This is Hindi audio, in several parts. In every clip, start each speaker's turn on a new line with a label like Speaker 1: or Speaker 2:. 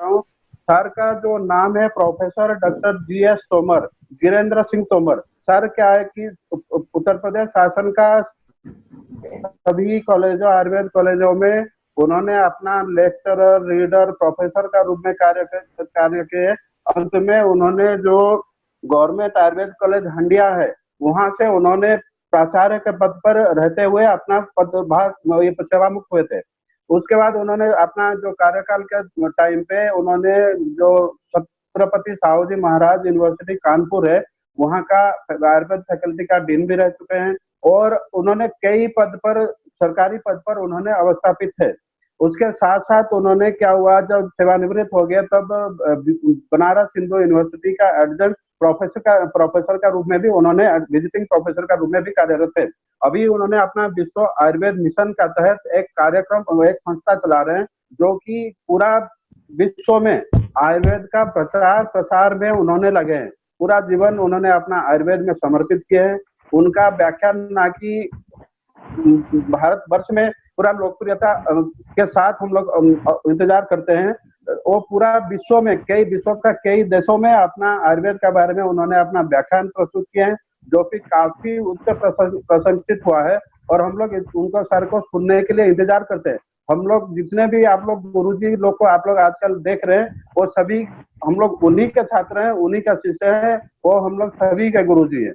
Speaker 1: हूँ। सर का जो नाम है professor doctor GS Tomar, Virendra Singh Tomar. Sir क्या है कि उत्तर प्रदेश शासन का सभी कॉलेजों, आयुर्वेद कॉलेजों में उन्होंने अपना लेक्चरर, रीडर, प्रोफेसर का रूप में कार्य किए। अंत में उन्होंने जो गवर्नमेंट आयुर्वेद कॉलेज हंडिया है, वहां से उन्होंने प्राचार्य के पद पर रहते हुए अपना पदभार ये सेवा मुक्त हुए थे। उसके बाद उन्होंने अपना जो कार्यकाल के टाइम पे उन्होंने जो छत्रपति साहू जी महाराज यूनिवर्सिटी कानपुर है, वहाँ का आयुर्वेद फैकल्टी का डीन भी रह चुके हैं और उन्होंने कई पद पर, सरकारी पद पर उन्होंने अवस्थापित थे। उसके साथ साथ उन्होंने क्या हुआ, जब सेवानिवृत्त हो गए तब बनारस हिंदू यूनिवर्सिटी का एडजंक्ट प्रोफेसर का रूप में भी उन्होंने, विजिटिंग प्रोफेसर का रूप में भी कार्यरत थे। अभी उन्होंने अपना विश्व आयुर्वेद मिशन का तहत एक कार्यक्रम, एक संस्था चला रहे हैं जो कि पूरा विश्व में आयुर्वेद का प्रचार प्रसार में उन्होंने लगे हैं। पूरा जीवन उन्होंने अपना आयुर्वेद में समर्पित किए हैं। उनका व्याख्यान ना कि भारत वर्ष में पूरा लोकप्रियता के साथ हम लोग इंतजार करते हैं, वो पूरा विश्व में, विश्व का कई देशों में अपना आयुर्वेद के बारे में उन्होंने अपना व्याख्यान प्रस्तुत किए हैं, जो कि काफी उच्च प्रशंसित हुआ है। और हम लोग उनको सर को सुनने के लिए इंतजार करते हैं। हम लोग जितने भी आप लोग गुरुजी लोग को आप लोग आजकल देख रहे हैं, वो सभी हम लोग उन्हीं के छात्र हैं, उन्हीं का शिष्य है, वो हम लोग सभी के गुरुजी हैं।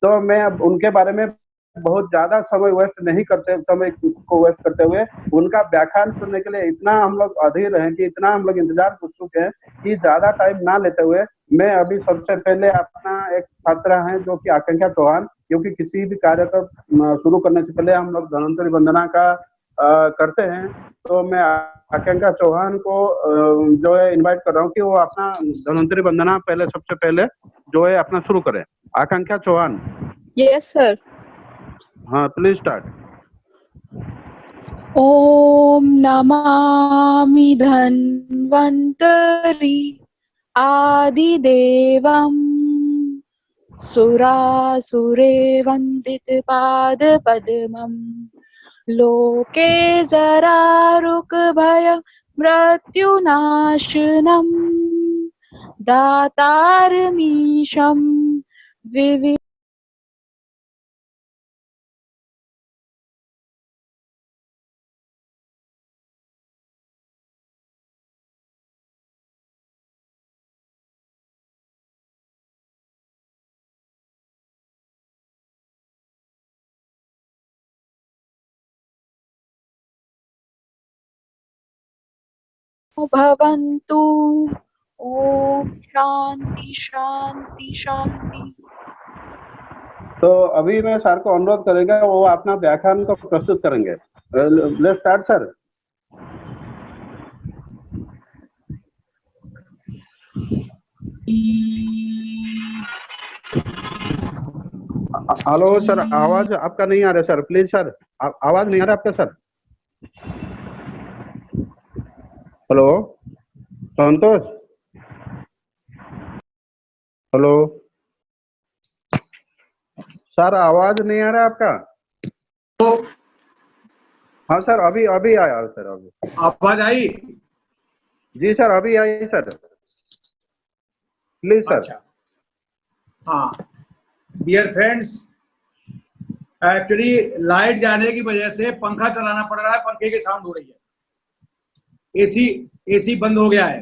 Speaker 1: तो मैं अब उनके बारे में बहुत ज्यादा समय वेस्ट नहीं करते, समय को वेस्ट करते हुए उनका व्याख्यान सुनने के लिए इतना हम लोग अधीर हैं कि इतना हम लोग इंतजार कर चुके हैं कि ज्यादा टाइम ना लेते हुए मैं अभी सबसे पहले अपना एक छात्र है जो कि आकांक्षा चौहान, क्योंकि किसी भी कार्य को शुरू करने से पहले हम लोग धन्वंतरि वंदना का करते हैं। तो मैं आकांक्षा चौहान को जो है इनवाइट कर रहा हूँ कि वो अपना धन्वंतरि वंदना पहले, सबसे पहले जो है अपना शुरू करें। आकांक्षा चौहान।
Speaker 2: Yes sir.
Speaker 1: हाँ, प्लीज स्टार्ट।
Speaker 2: ओम नमामि धन्वन्तरि आदिदेवं सुरासुरे वन्दितपादपद्मम् लोके जरारुकभय मृत्युनाशनम् दातारमीशं विवि भवन्तु। ओम शांति शांति शांति।
Speaker 1: तो अभी मैं सर को अनुरोध करेंगे, वो अपना व्याख्यान को प्रस्तुत करेंगे। Let's start sir. Hello sir, आवाज आपका नहीं आ रहा सर, प्लीज सर, आवाज नहीं आ रहा आपका सर। हेलो संतोष, हेलो सर, आवाज नहीं आ रहा आपका। हाँ सर, अभी आया सर, अभी
Speaker 3: आवाज आई?
Speaker 1: जी सर, अभी आई सर, प्लीज सर।
Speaker 3: अच्छा, हाँ डियर फ्रेंड्स, एक्चुअली लाइट जाने की वजह से पंखा चलाना पड़ रहा है, पंखे की साउंड हो रही है। एसी बंद हो गया है।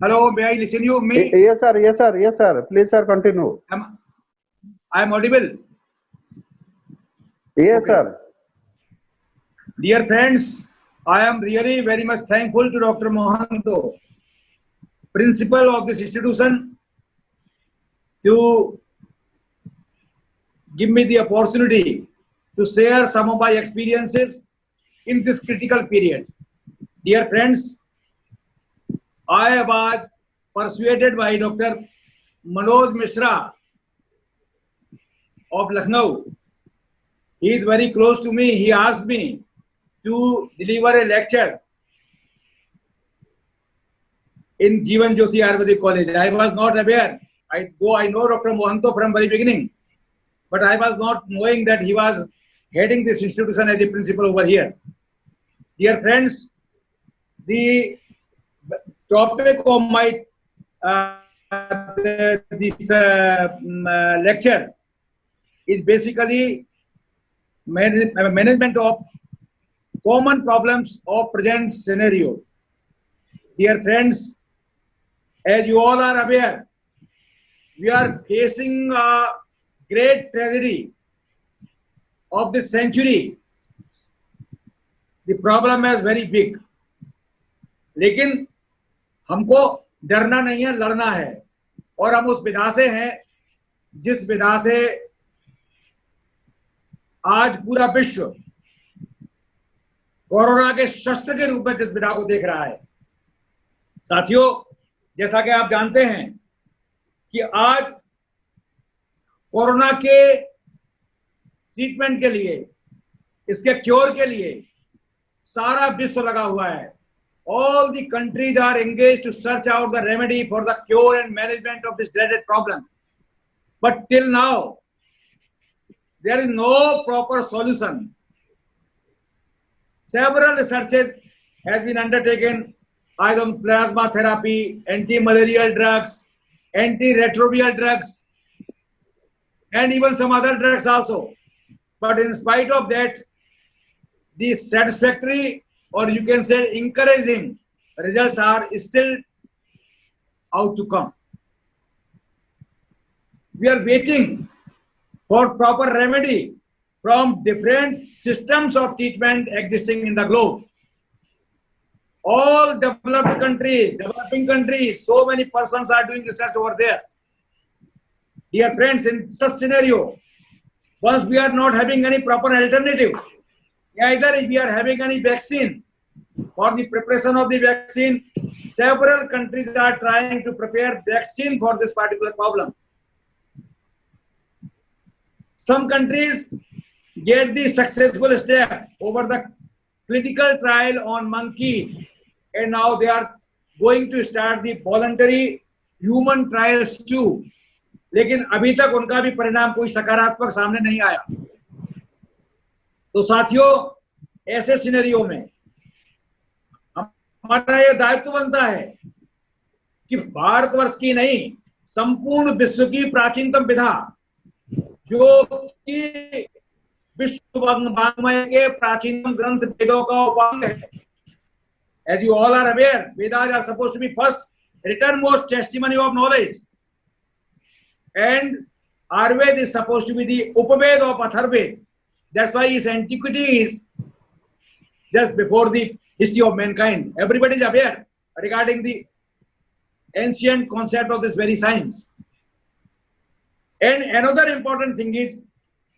Speaker 3: Hello, may I listen you me?
Speaker 1: Yes sir, yes sir, yes sir, please sir continue.
Speaker 3: I am audible?
Speaker 1: Yes, sir.
Speaker 3: Dear friends, I am really very much thankful to Dr. Mohanto, principal of this institution, to give me the opportunity to share some of my experiences in this critical period. Dear friends, I was persuaded by Dr. Manoj Mishra of Lucknow. He is very close to me. He asked me to deliver a lecture in Jeevan Jyoti Ayurvedic College. I was not aware. Though I know Dr. Mohanto from very beginning, but I was not knowing that he was heading this institution as a principal over here. Dear friends, the topic of my this lecture is basically management of common problems of present scenario. Dear friends, as you all are aware, we are facing a great tragedy of this century. The problem is very big. लेकिन हमको डरना नहीं है, लड़ना है। और हम उस विधा से हैं जिस विधा से आज पूरा विश्व कोरोना के शस्त्र के रूप में जिस विधा को देख रहा है। साथियों, जैसा कि आप जानते हैं कि आज कोरोना के ट्रीटमेंट के लिए, इसके क्योर के लिए सारा विश्व लगा हुआ है। All the countries are engaged to search out the remedy for the cure and management of this dreaded problem. But till now, there is no proper solution. Several researches has been undertaken either on plasma therapy, anti-malarial drugs, antiretroviral drugs, and even some other drugs also. But in spite of that, the satisfactory, or you can say encouraging, results are still out to come. We are waiting for proper remedy from different systems of treatment existing in the globe. All developed countries, developing countries, so many persons are doing research over there. Dear friends, in such scenario, once we are not having any proper alternative, either we are having any vaccine, for the preparation of the vaccine, several countries are trying to prepare vaccine for this particular problem. Some countries get the successful step over the clinical trial on monkeys, and now they are going to start the voluntary human trials too. लेकिन अभी तक उनका भी परिणाम कोई सकारात्मक सामने नहीं आया। तो साथियों, ऐसे सिनेरियो में हमारा ये दायित्व बनता है कि भारतवर्ष की नहीं, संपूर्ण विश्व की प्राचीनतम विधा, जो कि विश्व वाङ्मय के प्राचीनतम ग्रंथ वेदों का उपांग है। As you all are aware, Vedas are supposed to be first written-most testimony of knowledge, and Ayurveda is supposed to be the Upaved of Atharved. That's why its antiquity is just before the history of mankind. Everybody is aware regarding the ancient concept of this very science. And another important thing is,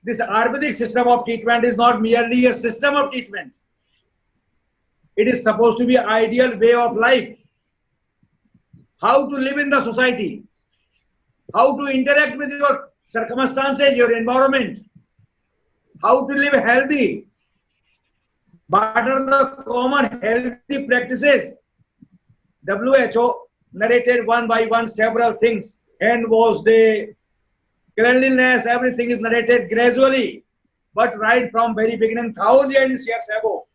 Speaker 3: this Ayurvedic system of treatment is not merely a system of treatment. It is supposed to be an ideal way of life. How to live in the society, how to interact with your circumstances, your environment, how to live healthy. What are the common healthy practices? WHO narrated one by one several things. Hand wash day, cleanliness, everything is narrated gradually. But right from very beginning, thousands of years ago,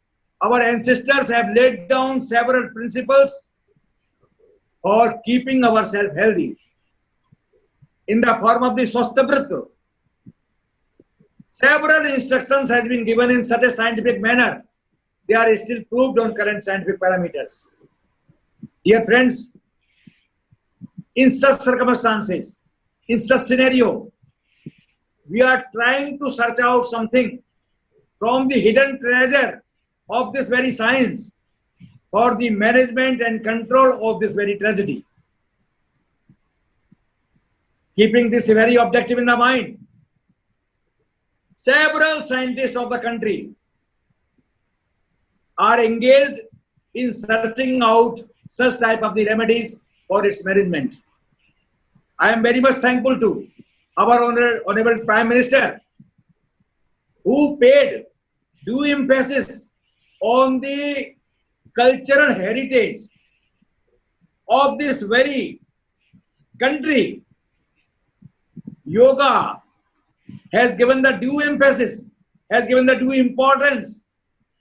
Speaker 3: our ancestors have laid down several principles for keeping ourselves healthy. In the form of the Swasthya. Several instructions have been given in such a scientific manner. They are still proved on current scientific parameters. Dear friends, in such circumstances, in such scenario, we are trying to search out something from the hidden treasure of this very science for the management and control of this very tragedy. Keeping this very objective in the mind, several scientists of the country are engaged in searching out such type of the remedies for its management. I am very much thankful to our Honorable Prime Minister, who paid due emphasis on the cultural heritage of this very country. Yoga has given the due emphasis, has given the due importance,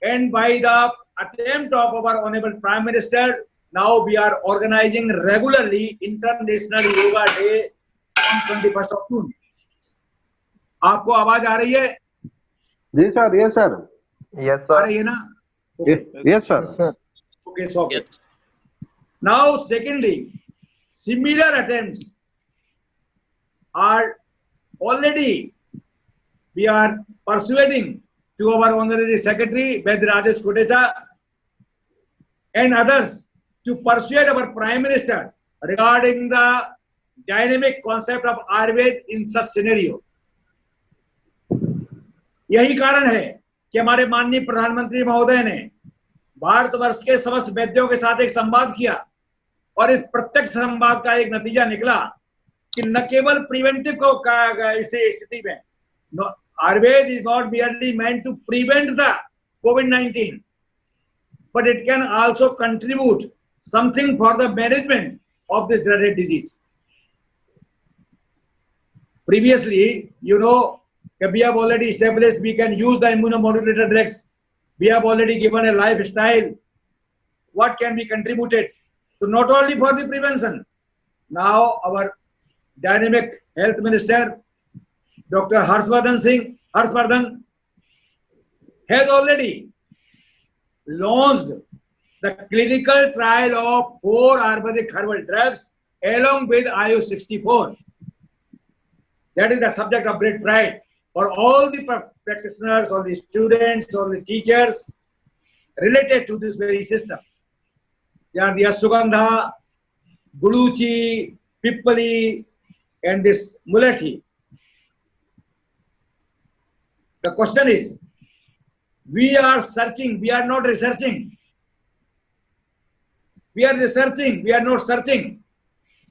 Speaker 3: and by the attempt of our Honorable Prime Minister, now we are organizing regularly International Yoga Day on 21st of June. आपको आवाज आ रही है?
Speaker 1: जी सर, यस सर,
Speaker 4: Yes,
Speaker 3: आ
Speaker 4: sir.
Speaker 3: रही है ना?
Speaker 1: Yes sir.
Speaker 3: Okay, so okay. Now, secondly, similar attempts are already we are persuading to our Honorary Secretary Vaidya Rajesh Kotecha and others to persuade our Prime Minister regarding the dynamic concept of Ayurveda in such scenario. यही कारण है कि हमारे माननीय प्रधानमंत्री महोदय ने भारतवर्ष के समस्त वैद्यों के साथ एक संवाद किया और इस प्रत्यक्ष संवाद का एक नतीजा निकला कि न केवल प्रिवेंटिव को इस स्थिति में Ayurveda is not merely meant to prevent the COVID-19, but it can also contribute something for the management of this dreaded disease. Previously, you know, we have already established we can use the immunomodulator drugs. We have already given a lifestyle. What can be contributed? So not only for the prevention. Now our dynamic health minister, Dr. Harshvardhan has already launched the clinical trial of 4 Ayurvedic herbal drugs along with Ayush 64. That is the subject of great pride for all the practitioners, all the students, all the teachers related to this very system. They are the Ashwagandha, Guluchi, Pippali, and this Mulati. The question is, we are searching, we are not researching. We are researching, we are not searching.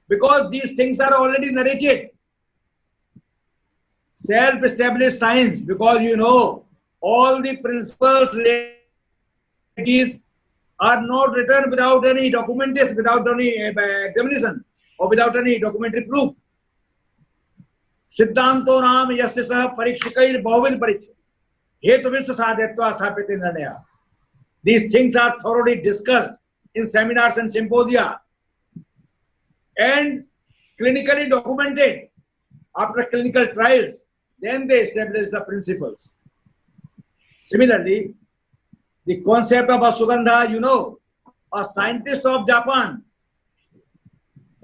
Speaker 3: Because these things are already narrated. Self-established science, because you know, all the principles are not written without any documentation, without any examination, or without any documentary proof. सिद्धांतो नाम यस्य सह परीक्षकैर बहुविध परीक्षा हेतु विश्व साधयत्वा स्थापित निर्णय. These things are thoroughly discussed in seminars and symposia and clinically documented after clinical trials. Then they establish the principles. Similarly, the concept of Ashwagandha, you know, a scientist of Japan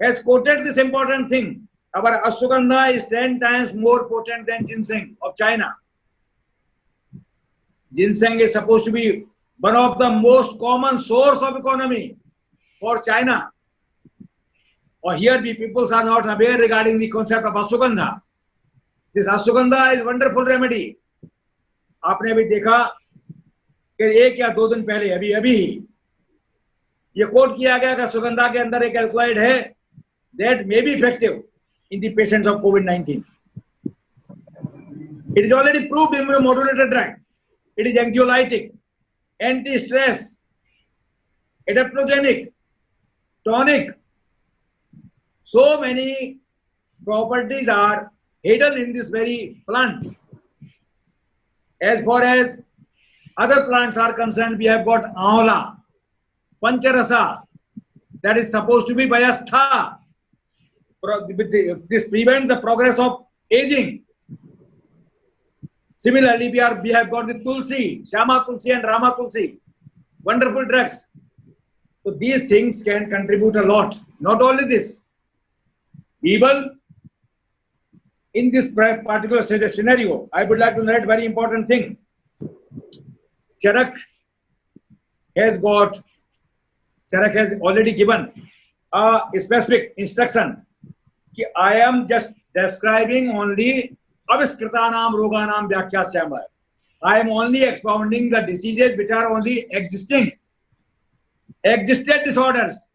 Speaker 3: has quoted this important thing. Our Ashwagandha is 10 times more potent than ginseng of China. Ginseng is supposed to be one of the most common source of economy for China. Or here we people are not aware regarding the concept of Ashwagandha. This Ashwagandha is wonderful remedy. आपने अभी देखा कि 1 या 2 दिन पहले अभी ये कोट किया गया कि अश्वगंधा के अंदर एक एल्कलॉइड है that may be effective in the patients of COVID-19. It is already proved immunomodulator drug. It is anxiolytic, anti-stress, adaptogenic, tonic. So many properties are hidden in this very plant. As far as other plants are concerned, we have got Amla, Pancharasa, that is supposed to be Vayastha. This prevents the progress of aging. Similarly, we have got the Tulsi, Shama Tulsi and Rama Tulsi, wonderful drugs. So these things can contribute a lot. Not only this, even in this particular scenario, I would like to narrate very important thing. Charak has already given a specific instruction. I am just describing only aviskritanam roganam vyakhyasyamayam. I am only expounding the diseases which are only existed disorders.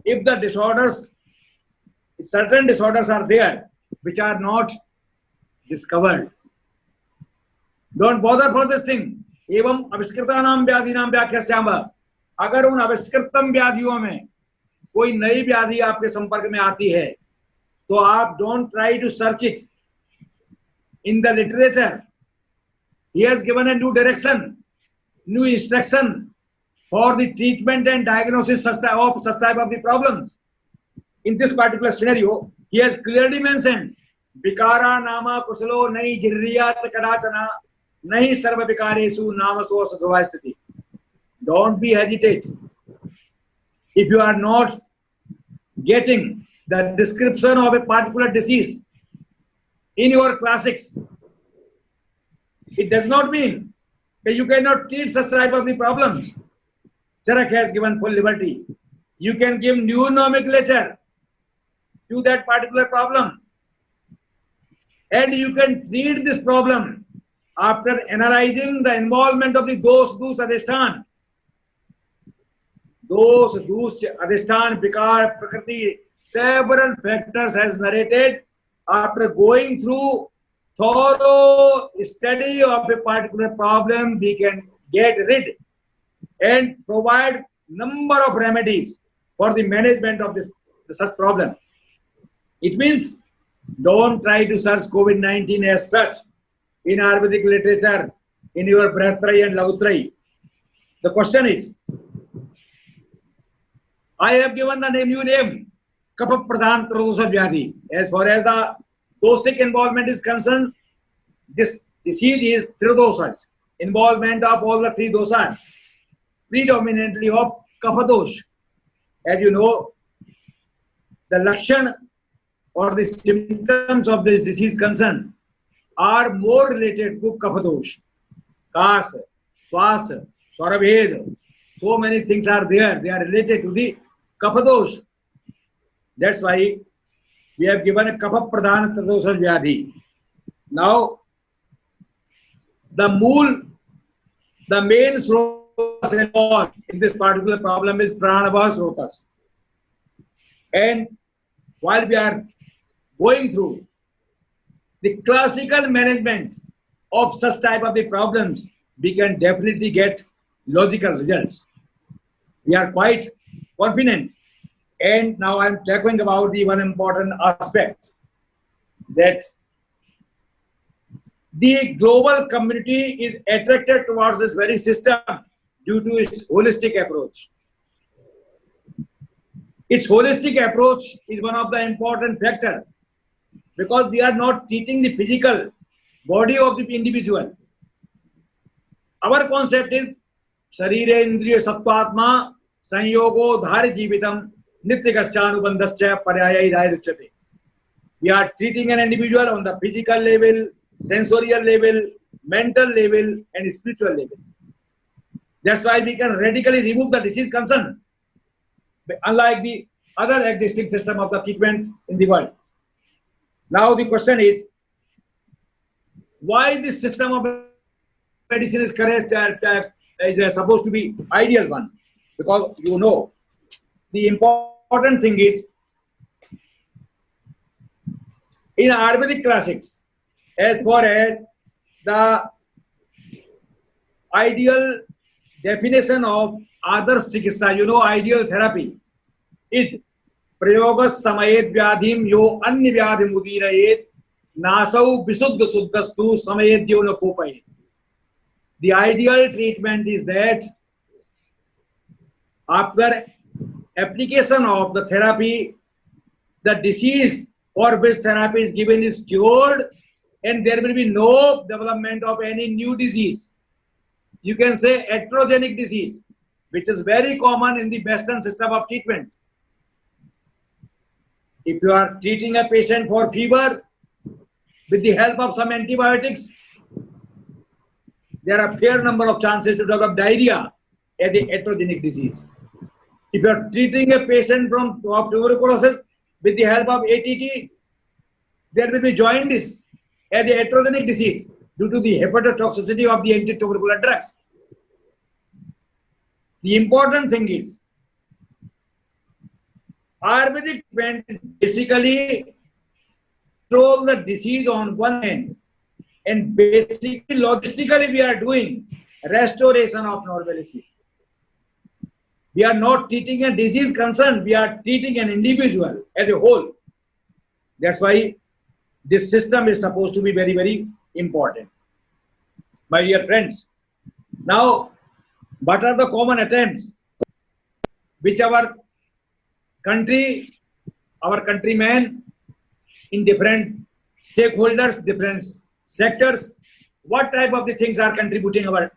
Speaker 3: If the disorders, certain disorders are there which are not discovered, don't bother for this thing. एवं अविष्कृतानाम व्याधिनाम व्याख्यास्यामः. अगर उन अविष्कृतम व्याधियों में कोई नई व्याधि आपके संपर्क में आती है तो आप don't try to search it in the literature. He has given a new direction, new instruction for the treatment and diagnosis of such type of the problems. In this particular scenario, he has clearly mentioned, Vikara nama kusalo nahi jirriyat kadachana nahi sarva vikaresu namaso sadhavastiti. Don't be hesitate. If you are not getting the description of a particular disease in your classics, it does not mean that you cannot treat such type of the problems. Charak has given full liberty. You can give new nomenclature to that particular problem, and you can treat this problem after analyzing the involvement of the dus adhishtan. Dus adhishtan, vikar, prakriti, several factors has narrated. After going through thorough study of a particular problem, we can get rid and provide number of remedies for the management of this such problem. It means don't try to search COVID-19 as such in Ayurvedic literature, in your Brahattrayi and Laguttrayi. The question is, I have given the new name, Kapha Pradhan Tridosha Vyadhi. As far as the dosic involvement is concerned, this disease is Tridosas, involvement of all the three dosas, predominantly of Kapha dosh. As you know, the lakshan or the symptoms of this disease concern are more related to Kapha dosh. Kas, Swas, Swarabhed, so many things are there. They are related to the Kapha dosh. That's why we have given a Kapha Pradhan Tridosha Vyadhi. Now, the main srotas involved in this particular problem is Pranabha srotas. And while we are going through the classical management of such type of the problems, we can definitely get logical results. We are quite confident. And now I am talking about the one important aspect, that the global community is attracted towards this very system due to its holistic approach. Its holistic approach is one of the important factors, because we are not treating the physical body of the individual. Our concept is Sharire Indriya Sattvatma Sanyogo Dhari Jivitam Nityagashanubandascha Paryayai Rairuchate. We are treating an individual on the physical level, sensorial level, mental level, and spiritual level. That's why we can radically remove the disease concern, unlike the other existing system of the treatment in the world. Now the question is, why this system of medicine is correct, is supposed to be ideal one? Because you know, the important thing is, in Ayurvedic classics, as far as the ideal definition of Adarsh Chikitsa, you know, ideal therapy is Prayogas Samayet Vyadhim Yo Anya Vyadhim Udirayet Nasau Visuddha Suddhastu Samayet Yona Kopayet. The ideal treatment is that after application of the therapy, the disease for which therapy is given is cured, and there will be no development of any new disease. You can say iatrogenic disease, which is very common in the Western system of treatment. If you are treating a patient for fever with the help of some antibiotics, there are a fair number of chances to develop diarrhea as a iatrogenic disease. If you are treating a patient of tuberculosis with the help of ATT, there will be jaundice as a iatrogenic disease due to the hepatotoxicity of the antitubercular drugs. The important thing is, Ayurvedic treatment basically control the disease on one end, and basically logistically we are doing restoration of normalcy. We are not treating a disease concern, we are treating an individual as a whole. That's why this system is supposed to be very, very important. My dear friends, now what are the common attempts which our countrymen in different stakeholders, different sectors, what type of the things are contributing our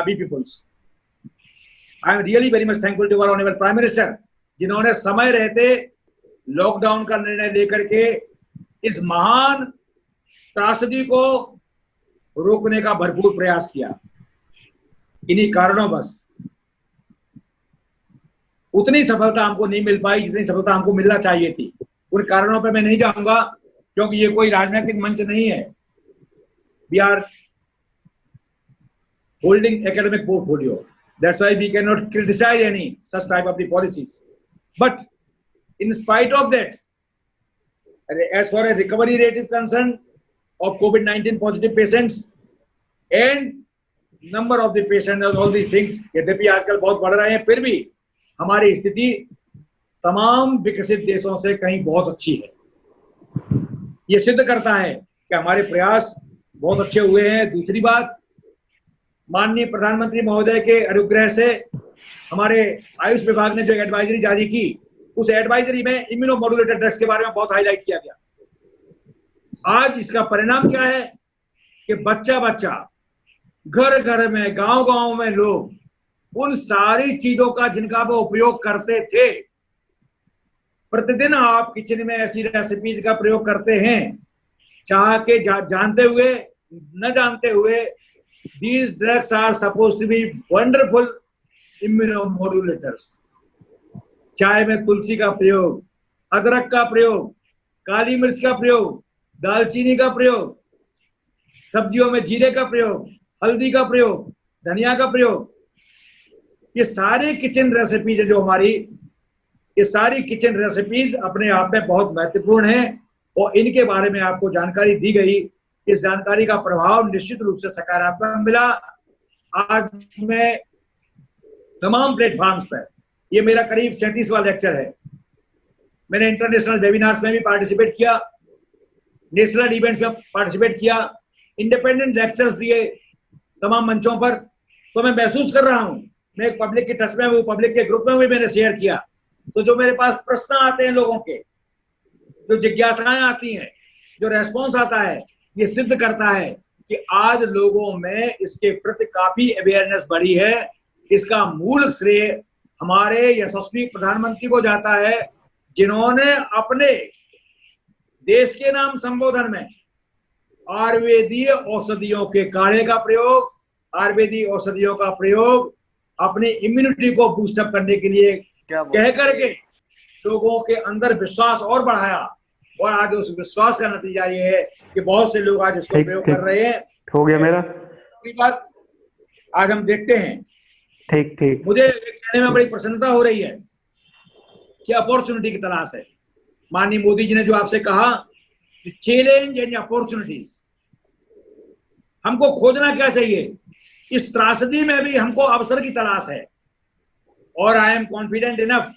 Speaker 3: we peoples. I am really very much thankful to our honorable Prime Minister, जिन्होंने समय रहते लॉकडाउन का निर्णय लेकर के इस महान त्रासदी को रोकने का भरपूर प्रयास किया। इन्हीं कारणों बस उतनी सफलता हमको नहीं मिल पाई जितनी सफलता हमको मिलना चाहिए थी। उन कारणों पे मैं नहीं जाऊंगा क्योंकि ये कोई राजनीतिक मंच नहीं है। We are holding academic portfolio. That's why we cannot criticize any such type of the policies. But in spite of that, as far as recovery rate is concerned of COVID-19 positive patients and number of the patients and all these things, यद्यपि आजकल बहुत बढ़ रहे हैं, फिर भी हमारी स्थिति तमाम विकसित देशों से कहीं बहुत अच्छी है। ये सिद्ध करता है कि हमारे प्रयास बहुत अच्छे हुए हैं। दूसरी बात, माननीय प्रधानमंत्री महोदय के अनुग्रह से हमारे आयुष विभाग ने जो एडवाइजरी जारी की, उस एडवाइजरी में इम्यूनोमोडुलेटर ड्रग्स के बारे में बहुत हाईलाइट किया गया। आज इसका परिणाम क्या है कि बच्चा बच्चा, घर घर में, गांव गांव में लोग उन सारी चीजों का जिनका वो उपयोग करते थे, प्रतिदिन आप किचन में ऐसी रेसिपीज का प्रयोग करते हैं, चाह के जानते हुए न जानते हुए। These drugs are supposed to be wonderful immunomodulators. चाय में तुलसी का प्रयोग, अदरक का प्रयोग, काली मिर्च का प्रयोग, दालचीनी का प्रयोग, सब्जियों में जीरे का प्रयोग, हल्दी का प्रयोग, धनिया का प्रयोग, ये सारे किचन रेसिपीज है जो हमारी, ये सारी किचन रेसिपीज अपने आप में बहुत महत्वपूर्ण हैं और इनके बारे में आपको जानकारी दी गई। इस जानकारी का प्रभाव निश्चित रूप से सकारात्मक मिला। आज मैं तमाम प्लेटफॉर्म्स पर, ये मेरा करीब 37वां लेक्चर है। मैंने इंटरनेशनल वेबिनार्स में भी पार्टिसिपेट किया, नेशनल इवेंट्स में पार्टिसिपेट किया, इंडिपेंडेंट लेक्चर्स दिए तमाम मंचों पर। तो मैं महसूस कर रहा हूँ, मैं एक पब्लिक के टच में हूँ, पब्लिक के ग्रुप में भी मैंने शेयर किया। तो जो मेरे पास प्रश्न आते हैं लोगों के, जो जिज्ञासाएं आती हैं, जो रेस्पॉन्स आता है, ये सिद्ध करता है कि आज लोगों में इसके प्रति काफी अवेयरनेस बढ़ी है। इसका मूल श्रेय हमारे यशस्वी प्रधानमंत्री को जाता है, जिन्होंने अपने देश के नाम संबोधन में आयुर्वेदीय औषधियों के काढ़े का प्रयोग, आयुर्वेदीय औषधियों का प्रयोग अपनी इम्यूनिटी को बूस्टअप करने के लिए कह करके लोगों के अंदर विश्वास और बढ़ाया। और आज उस विश्वास का नतीजा ये है कि बहुत से लोग आज इसको प्रयोग कर रहे हैं।
Speaker 4: हो गया मेरा
Speaker 3: बात आज हम देखते हैं।
Speaker 4: ठीक
Speaker 3: मुझे कहने में बड़ी प्रसन्नता हो रही है कि अपॉर्चुनिटी की तलाश है। माननीय मोदी जी ने जो आपसे कहा, चैलेंज एंड अपॉर्चुनिटीज, हमको खोजना क्या चाहिए? इस त्रासदी में भी हमको अवसर की तलाश है और आई एम कॉन्फिडेंट इनफ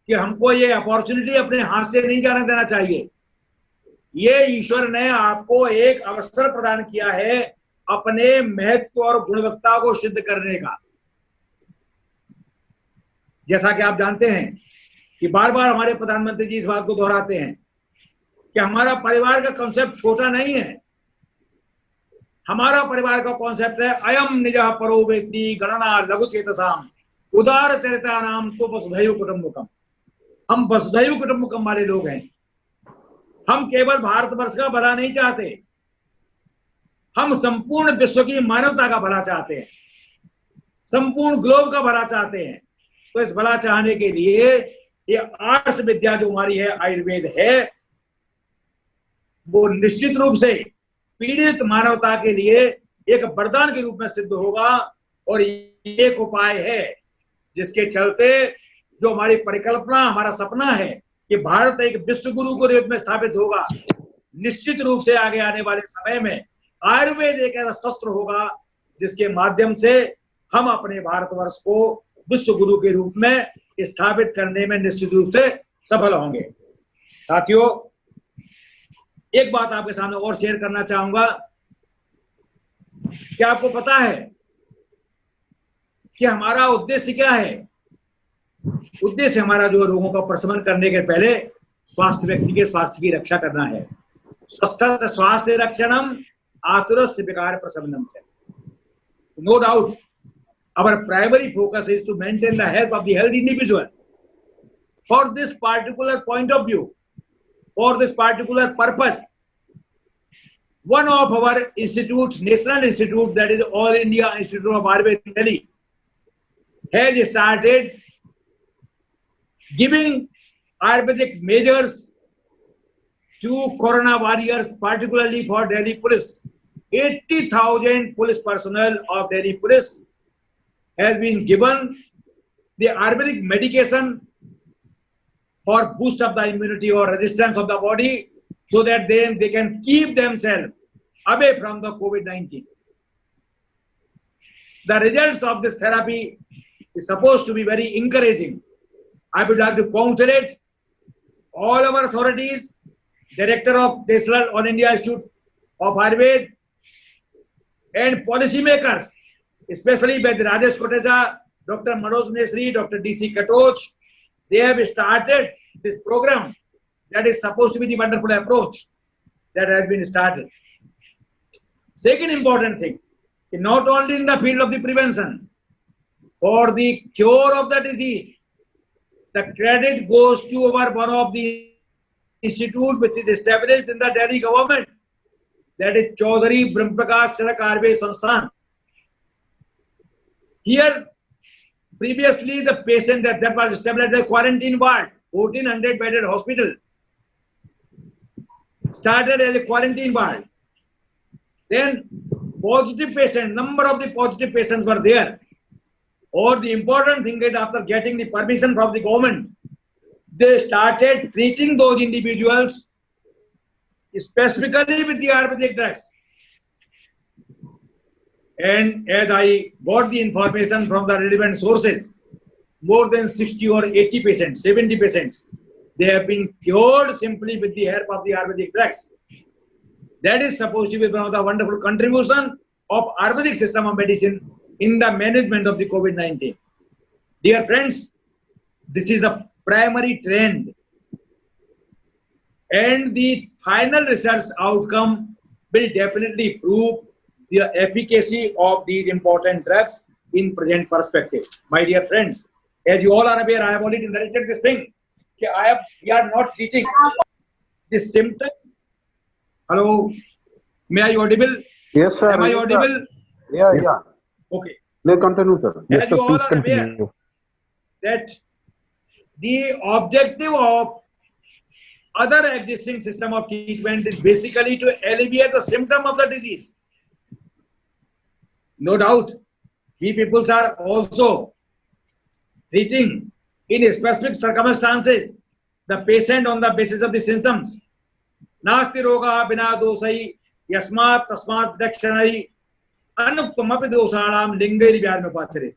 Speaker 3: कि हमको ये अपॉर्चुनिटी अपने हाथ से नहीं जाने देना चाहिए। ये ईश्वर ने आपको एक अवसर प्रदान किया है अपने महत्व और गुणवत्ता को सिद्ध करने का। जैसा कि आप जानते हैं कि बार बार हमारे प्रधानमंत्री जी इस बात को दोहराते हैं कि हमारा परिवार का कॉन्सेप्ट छोटा नहीं है। हमारा परिवार का कॉन्सेप्ट है अयम निजः परो वेत्ति गणना लघु चेतसाम उदार चरितानाम तो वसुधैव कुटुंबकम। हम वसुधैव कुटुंबकम वाले लोग हैं। हम केवल भारतवर्ष का भला नहीं चाहते, हम संपूर्ण विश्व की मानवता का भला चाहते हैं, संपूर्ण ग्लोब का भला चाहते हैं। तो इस भला चाहने के लिए ये आर्ष विद्या जो हमारी है, आयुर्वेद है, वो निश्चित रूप से पीड़ित मानवता के लिए एक वरदान के रूप में सिद्ध होगा। और एक उपाय है जिसके चलते जो हमारी परिकल्पना, हमारा सपना है कि भारत एक विश्व गुरु के रूप में स्थापित होगा, निश्चित रूप से आगे आने वाले समय में आयुर्वेद एक ऐसा शस्त्र होगा जिसके माध्यम से हम अपने भारतवर्ष को विश्व गुरु के रूप में स्थापित करने में निश्चित रूप से सफल होंगे। साथियों, एक बात आपके सामने और शेयर करना चाहूंगा। क्या आपको पता है कि हमारा उद्देश्य क्या है। उद्देश्य हमारा जो रोगों का प्रशमन करने के पहले स्वास्थ्य व्यक्ति के स्वास्थ्य की रक्षा करना है। स्वस्थ स्वास्थ्य रक्षणम आतुरस्य विकार प्रशमनम से। No doubt, our primary focus is to maintain the health of the healthy individual. For this particular point of view, for this particular purpose, one of our institutes, national institute, that is All India Institute of Ayurveda in Delhi, has started giving Ayurvedic measures to Corona warriors, particularly for Delhi police. 80,000 police personnel of Delhi police has been given the Ayurvedic medication for boost of the immunity or resistance of the body, so that then they can keep themselves away from the COVID-19. The results of this therapy is supposed to be very encouraging. I would like to congratulate all our authorities, Director of National All India Institute of Ayurveda, and policymakers, especially by the Rajesh Kotecha, Dr. Manoj Nesri, Dr. D.C. Katoch. They have started this program that is supposed to be the wonderful approach that has been started. Second important thing, not only in the field of the prevention, for the cure of the disease, the credit goes to our one of the institute which is established in the Delhi government, that is Chaudhary Brahmprakash Charak Ayurveda Sansthan. Here, previously the patient that was established as a quarantine ward, 1400 bedded hospital, started as a quarantine ward. Then positive patient, number of the positive patients were there. Or the important thing is, after getting the permission from the government, they started treating those individuals specifically with the Ayurvedic drugs. And as I got the information from the relevant sources, more than 60 or 80 patients, 70 patients, they have been cured simply with the help of the Ayurvedic drugs. That is supposed to be one of the wonderful contribution of Ayurvedic system of medicine in the management of the COVID-19. Dear friends, this is a primary trend. And the final research outcome will definitely prove the efficacy of these important drugs in present perspective. My dear friends, as you all are aware, I have already narrated this thing. We are not treating the symptom. Hello, may I audible?
Speaker 1: Yes, sir.
Speaker 3: Am I
Speaker 1: Yes,
Speaker 3: audible?
Speaker 1: sir. Yeah.
Speaker 3: Okay.
Speaker 1: May continue, sir.
Speaker 3: As you all are aware that the objective of other existing system of treatment is basically to alleviate the symptom of the disease. No doubt, we people are also treating in specific circumstances the patient on the basis of the symptoms. Nasti roga bina dosai yasmat tasmat dakshanai anuktumapi dosanam lingeri vyarme pachare.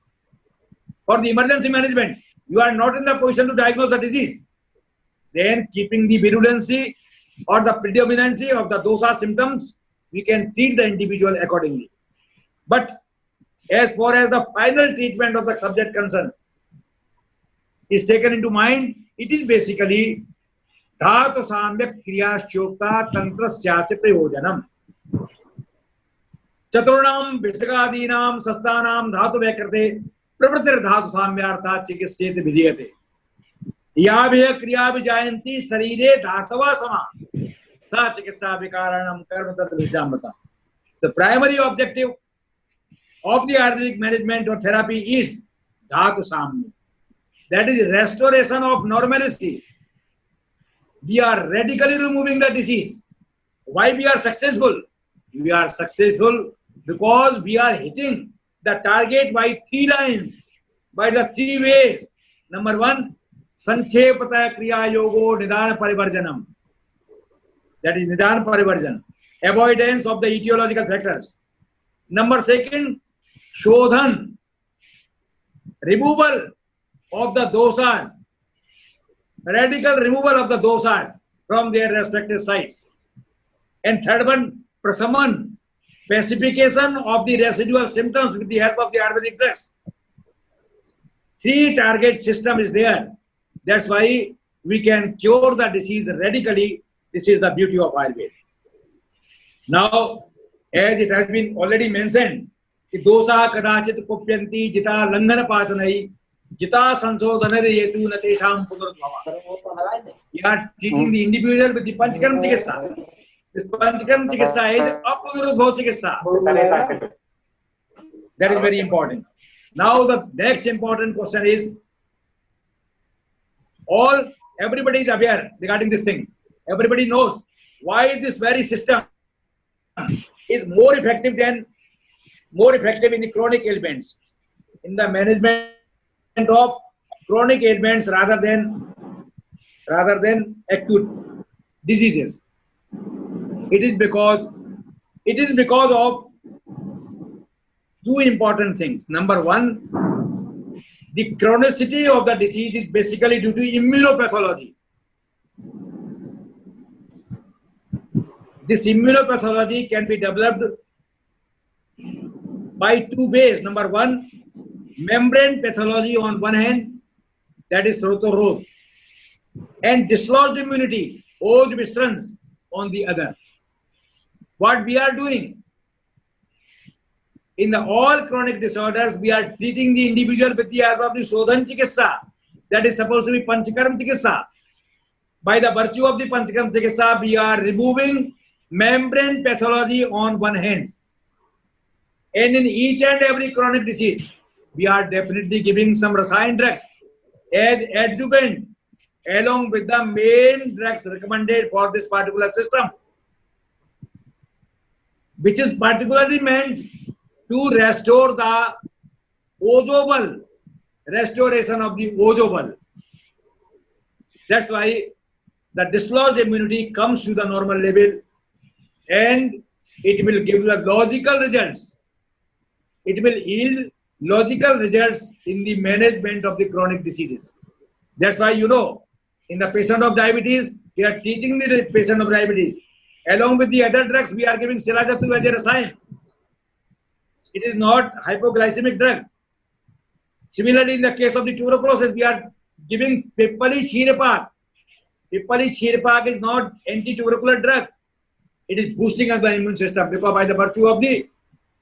Speaker 3: For the emergency management, you are not in the position to diagnose the disease. Then, keeping the virulency or the predominancy of the dosa symptoms, we can treat the individual accordingly. But as far as the final treatment of the subject concerned is taken into mind, it is basically dhatu samyak kriyasyokta tantrasyasya prayojanam. Chaturunam visagadinam sastanam dhatu vyakrate pravritir dhatu samyartha chikisyate vidhiyate. याभ्य क्रिया विजायन्ति शरीरे धातवा समा सा चिकित्सा विकारणम कर्म तत् विचामता. The primary objective of the Ayurvedic management or therapy is dhatu samya. That is restoration of normalcy. We are radically removing the disease. Why we are successful? We are successful because we are hitting the target by 3 lines, by the 3 ways. Number 1, संक्षेपतः क्रिया योगो निदान परिवर्जनम. That is nidan parivarjan, avoidance of the etiological factors. Number 2, shodhan, removal of the dosas, radical removal of the dosas from their respective sites. And 3rd one, prasaman, pacification of the residual symptoms with the help of the Ayurvedic drugs. Three target system is there. That's why we can cure the disease radically. This is the beauty of Ayurveda. Now, as it has been already mentioned, dosa kadachit kopyanti jita langana pachanai jita sansodanar yetu natesham punardhava. We are treating the individual with the panchkarma chikitsa. This panchkarma chikitsa is apunardhava chikitsa. That is very important. Now the next important question is, everybody is aware regarding this thing. Everybody knows why this very system is more effective in the chronic ailments, in the management of chronic ailments rather than acute diseases. It is because of two important things. Number one, the chronicity of the disease is basically due to immunopathology. This immunopathology can be developed by two ways. Number one, membrane pathology on one hand, that is Roto-Rod, and dislodged immunity, Oj Misrans, on the other. What we are doing? In all chronic disorders, we are treating the individual with the herb of the Sodhan Chikitsa, that is supposed to be Panchkarma Chikitsa. By the virtue of the Panchkarma Chikitsa, we are removing membrane pathology on one hand. And in each and every chronic disease, we are definitely giving some Rasayan drugs as adjuvant along with the main drugs recommended for this particular system, which is particularly meant to restore the ojobal, restoration of the ojobal. That's why the dislodged immunity comes to the normal level and it will give the logical results. It will yield logical results in the management of the chronic diseases. That's why, in the patient of diabetes, we are treating the patient of diabetes. Along with the other drugs, we are giving Silajatu as a Rasayan. It is not hypoglycemic drug. Similarly, in the case of the tuberculosis, we are giving Pippali Chirapak. Pippali Chirapak is not anti-tubercular drug. It is boosting of the immune system because by the virtue of the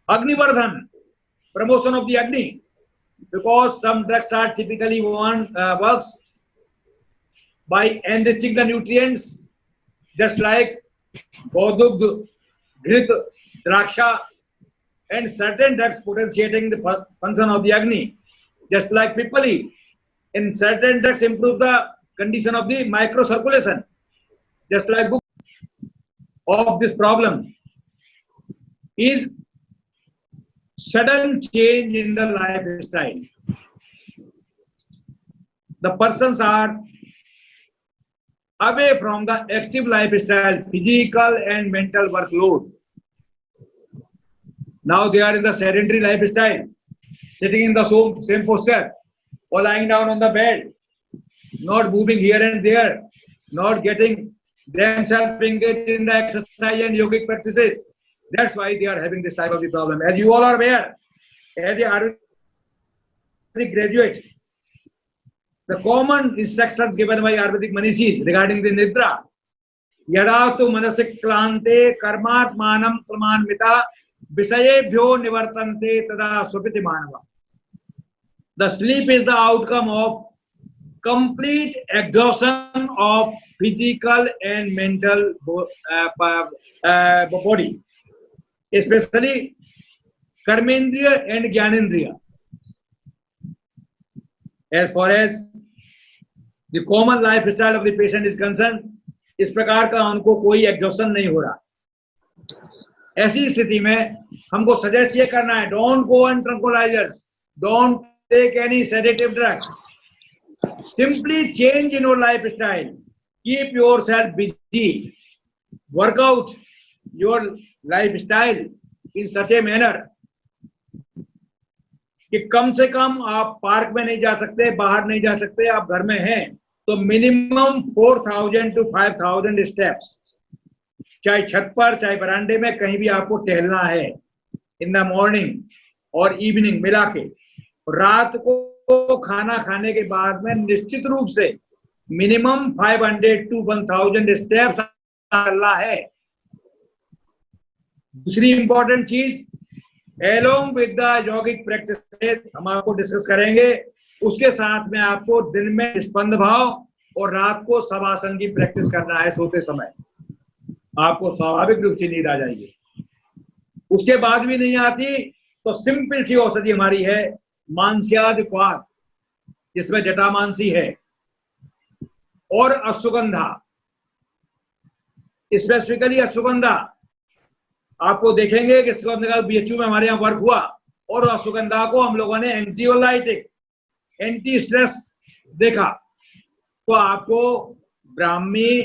Speaker 3: Agnivardhan, promotion of the Agni, because some drugs are typically works by enriching the nutrients, just like Bodhugd, Grit, Draksha, and certain drugs potentiating the function of the Agni, just like Pippali. In certain drugs improve the condition of the microcirculation, just like book of this problem is sudden change in the lifestyle. The persons are away from the active lifestyle, physical and mental workload. Now they are in the sedentary lifestyle, sitting in the same posture, or lying down on the bed, not moving here and there, not getting themselves engaged in the exercise and yogic practices. That's why they are having this type of the problem. As you all are aware, as a Ayurvedic graduate, the common instructions given by Ayurvedic Manishis regarding the Nidra, Yada tu manasik klante karmat manam klamanmita visayebhyo nivartante tada supiti manava. The sleep is the outcome of complete exhaustion of physical and mental body, especially Karmendriya and Gyanendriya. As far as the common lifestyle of the patient is concerned, इस प्रकार का उनको कोई एग्जॉशन नहीं हो रहा. ऐसी स्थिति में हमको सजेस्ट ये करना है, don't go on tranquillisers, don't take any sedative drugs, simply change in your lifestyle, keep yourself busy, work out your lifestyle in such a manner कि कम से कम आप पार्क में नहीं जा सकते, बाहर नहीं जा सकते, आप घर में हैं तो मिनिमम 4000 to 5000 स्टेप्स, चाहे छत पर चाहे बरामदे में कहीं भी आपको टहलना है इन द मॉर्निंग और इवनिंग मिला के. रात को आपको खाना खाने के बाद में निश्चित रूप से मिनिमम 500 to 1000 स्टेप्स चलना है। दूसरी इंपॉर्टेंट चीज, एलोंग विद द यौगिक प्रैक्टिसेस हम आपको डिस्कस करेंगे, उसके साथ में आपको दिन में निष्पन्द भाव और रात को शवासन की प्रैक्टिस करना है। सोते समय आपको स्वाभाविक रूप से नींद आ जाएगी। उसके बाद भी नहीं आती तो सिंपल सी औषधि हमारी है मांस्याद क्वाथ, जिसमें जटामांसी है, और अश्वगंधा, स्पेसिफिकली अश्वगंधा। आपको देखेंगे कि अश्वगंधा का बीएचयू में हमारे यहाँ वर्क हुआ, और अश्वगंधा को हम लोगों ने एंजियोलाइटिक, एंटी स्ट्रेस देखा। तो आपको ब्राह्मी,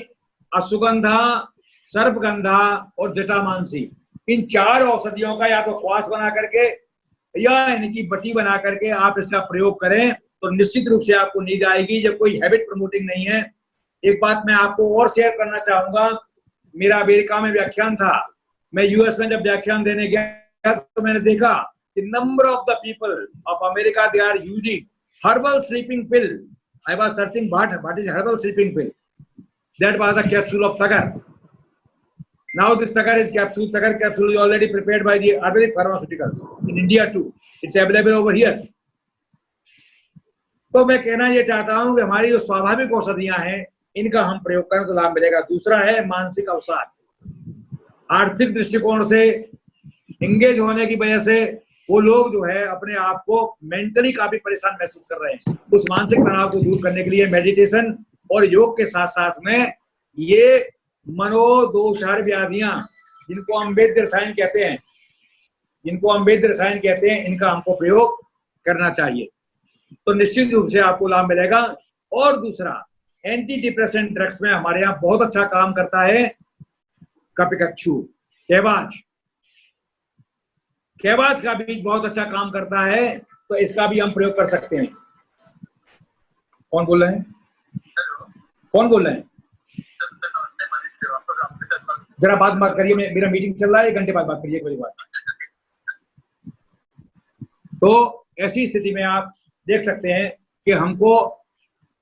Speaker 3: अश्वगंधा, सर्पगंधा और जटामांसी, इन 4 औषधियों का या तो क्वाथ बना करके या इनकी बटी बना करके आप इसका प्रयोग करें तो निश्चित रूप से आपको नींद आएगी, जब कोई हैबिट प्रमोटिंग नहीं है। एक बात मैं आपको और शेयर करना चाहूंगा, मेरा अमेरिका में व्याख्यान था, मैं यूएस में जब व्याख्यान देने गया तो मैंने देखा कि number of the people of America they are using herbal sleeping pill. I was searching what is herbal sleeping pill, that was the capsule of tagar. Now this Tagar is capsule. Tagar capsule is already prepared by the Ayurvedic pharmaceuticals in India too. It's available over here. तो मैं कहना ये चाहता हूँ कि हमारी जो स्वाभाविक औषधियां हैं इनका हम प्रयोग करें तो लाभ मिलेगा। दूसरा है मानसिक अवसाद। आर्थिक दृष्टिकोण से इंगेज होने की वजह से वो लोग जो है अपने आप को मेंटली काफी परेशान महसूस कर रहे हैं। उस मानसिक तनाव को दूर करने के लिए मेडिटेशन और योग के साथ साथ में ये मनोदोषार व्याधियां, जिनको अम्बेडकर रसायन कहते हैं, इनका हमको प्रयोग करना चाहिए तो निश्चित रूप से आपको लाभ मिलेगा। और दूसरा, एंटी डिप्रेसेंट ड्रग्स में हमारे यहाँ बहुत अच्छा काम करता है कपिकच्छु, केवाच का बीज बहुत अच्छा काम करता है, तो इसका भी हम प्रयोग कर सकते हैं। कौन बोल रहे हैं? जरा बात करिए, मेरा मीटिंग चल रहा है, 1 घंटे बाद बात करिए, 1 बजे बाद। तो ऐसी स्थिति में आप देख सकते हैं कि हमको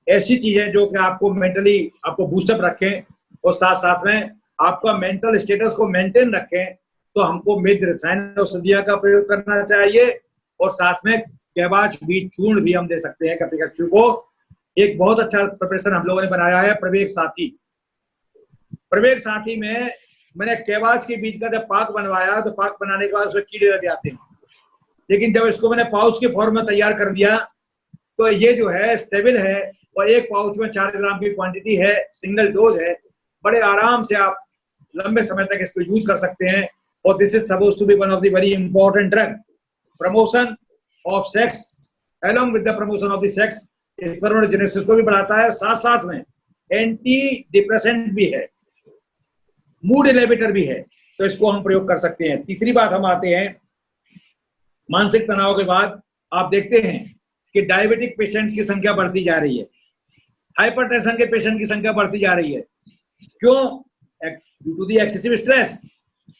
Speaker 3: ऐसी चीजें जो कि आपको मेंटली आपको बूस्टअप रखें और साथ साथ में आपका मेंटल स्टेटस को मेंटेन रखें, तो हमको मिर्ग रसायन औषधियों का प्रयोग करना चाहिए। और साथ में केवाच बीज चूर्ण भी हम दे सकते हैं कपिकच्छु को। एक बहुत अच्छा प्रिपरेशन हम लोगों ने बनाया है प्रवेग साथी में मैंने केवाच के बीज का जब पाक बनवाया तो पाक बनाने के बाद उसमें कीड़े लग जाते हैं, लेकिन जब इसको मैंने पाउच के फॉर्म में तैयार कर दिया तो ये जो है स्टेबल है और एक पाउच में 4 ग्राम की क्वांटिटी है, सिंगल डोज है, बड़े आराम से आप लंबे समय तक इसको यूज कर सकते हैं। और this is supposed to be one of the very important drug promotion of sex along with the promotion of the sex, spermatogenesis को भी बढ़ाता है, साथ साथ में एंटी डिप्रेसेंट भी है, मूड इनहिबिटर भी है, तो इसको हम प्रयोग कर सकते हैं। तीसरी बात हम आते हैं, मानसिक तनाव के बाद आप देखते हैं कि डायबिटिक पेशेंट्स की संख्या बढ़ती जा रही है, हाइपरटेंशन के पेशेंट की संख्या बढ़ती जा रही है। क्यों? Due to the excessive stress.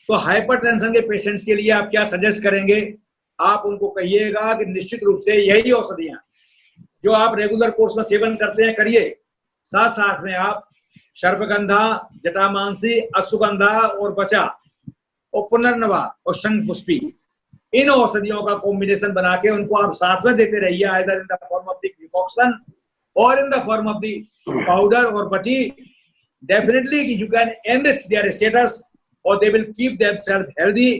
Speaker 3: तो हाइपरटेंशन के पेशेंट्स के लिए आप क्या सजेस्ट करेंगे? आप उनको कहिएगा कि निश्चित रूप से यही औषधियां जो आप रेगुलर कोर्स में सेवन करते हैं करिए, साथ साथ में आप सर्पगंधा, जटामांसी, अश्वगंधा और बचा और पुनर्नवा और शंख पुष्पी, इन औषधियों का कॉम्बिनेशन बना के उनको आप साथ में देते रहिए, either in the form of the decoction और in the form of the powder और बटी। Definitely you can enrich their status or they will keep themselves healthy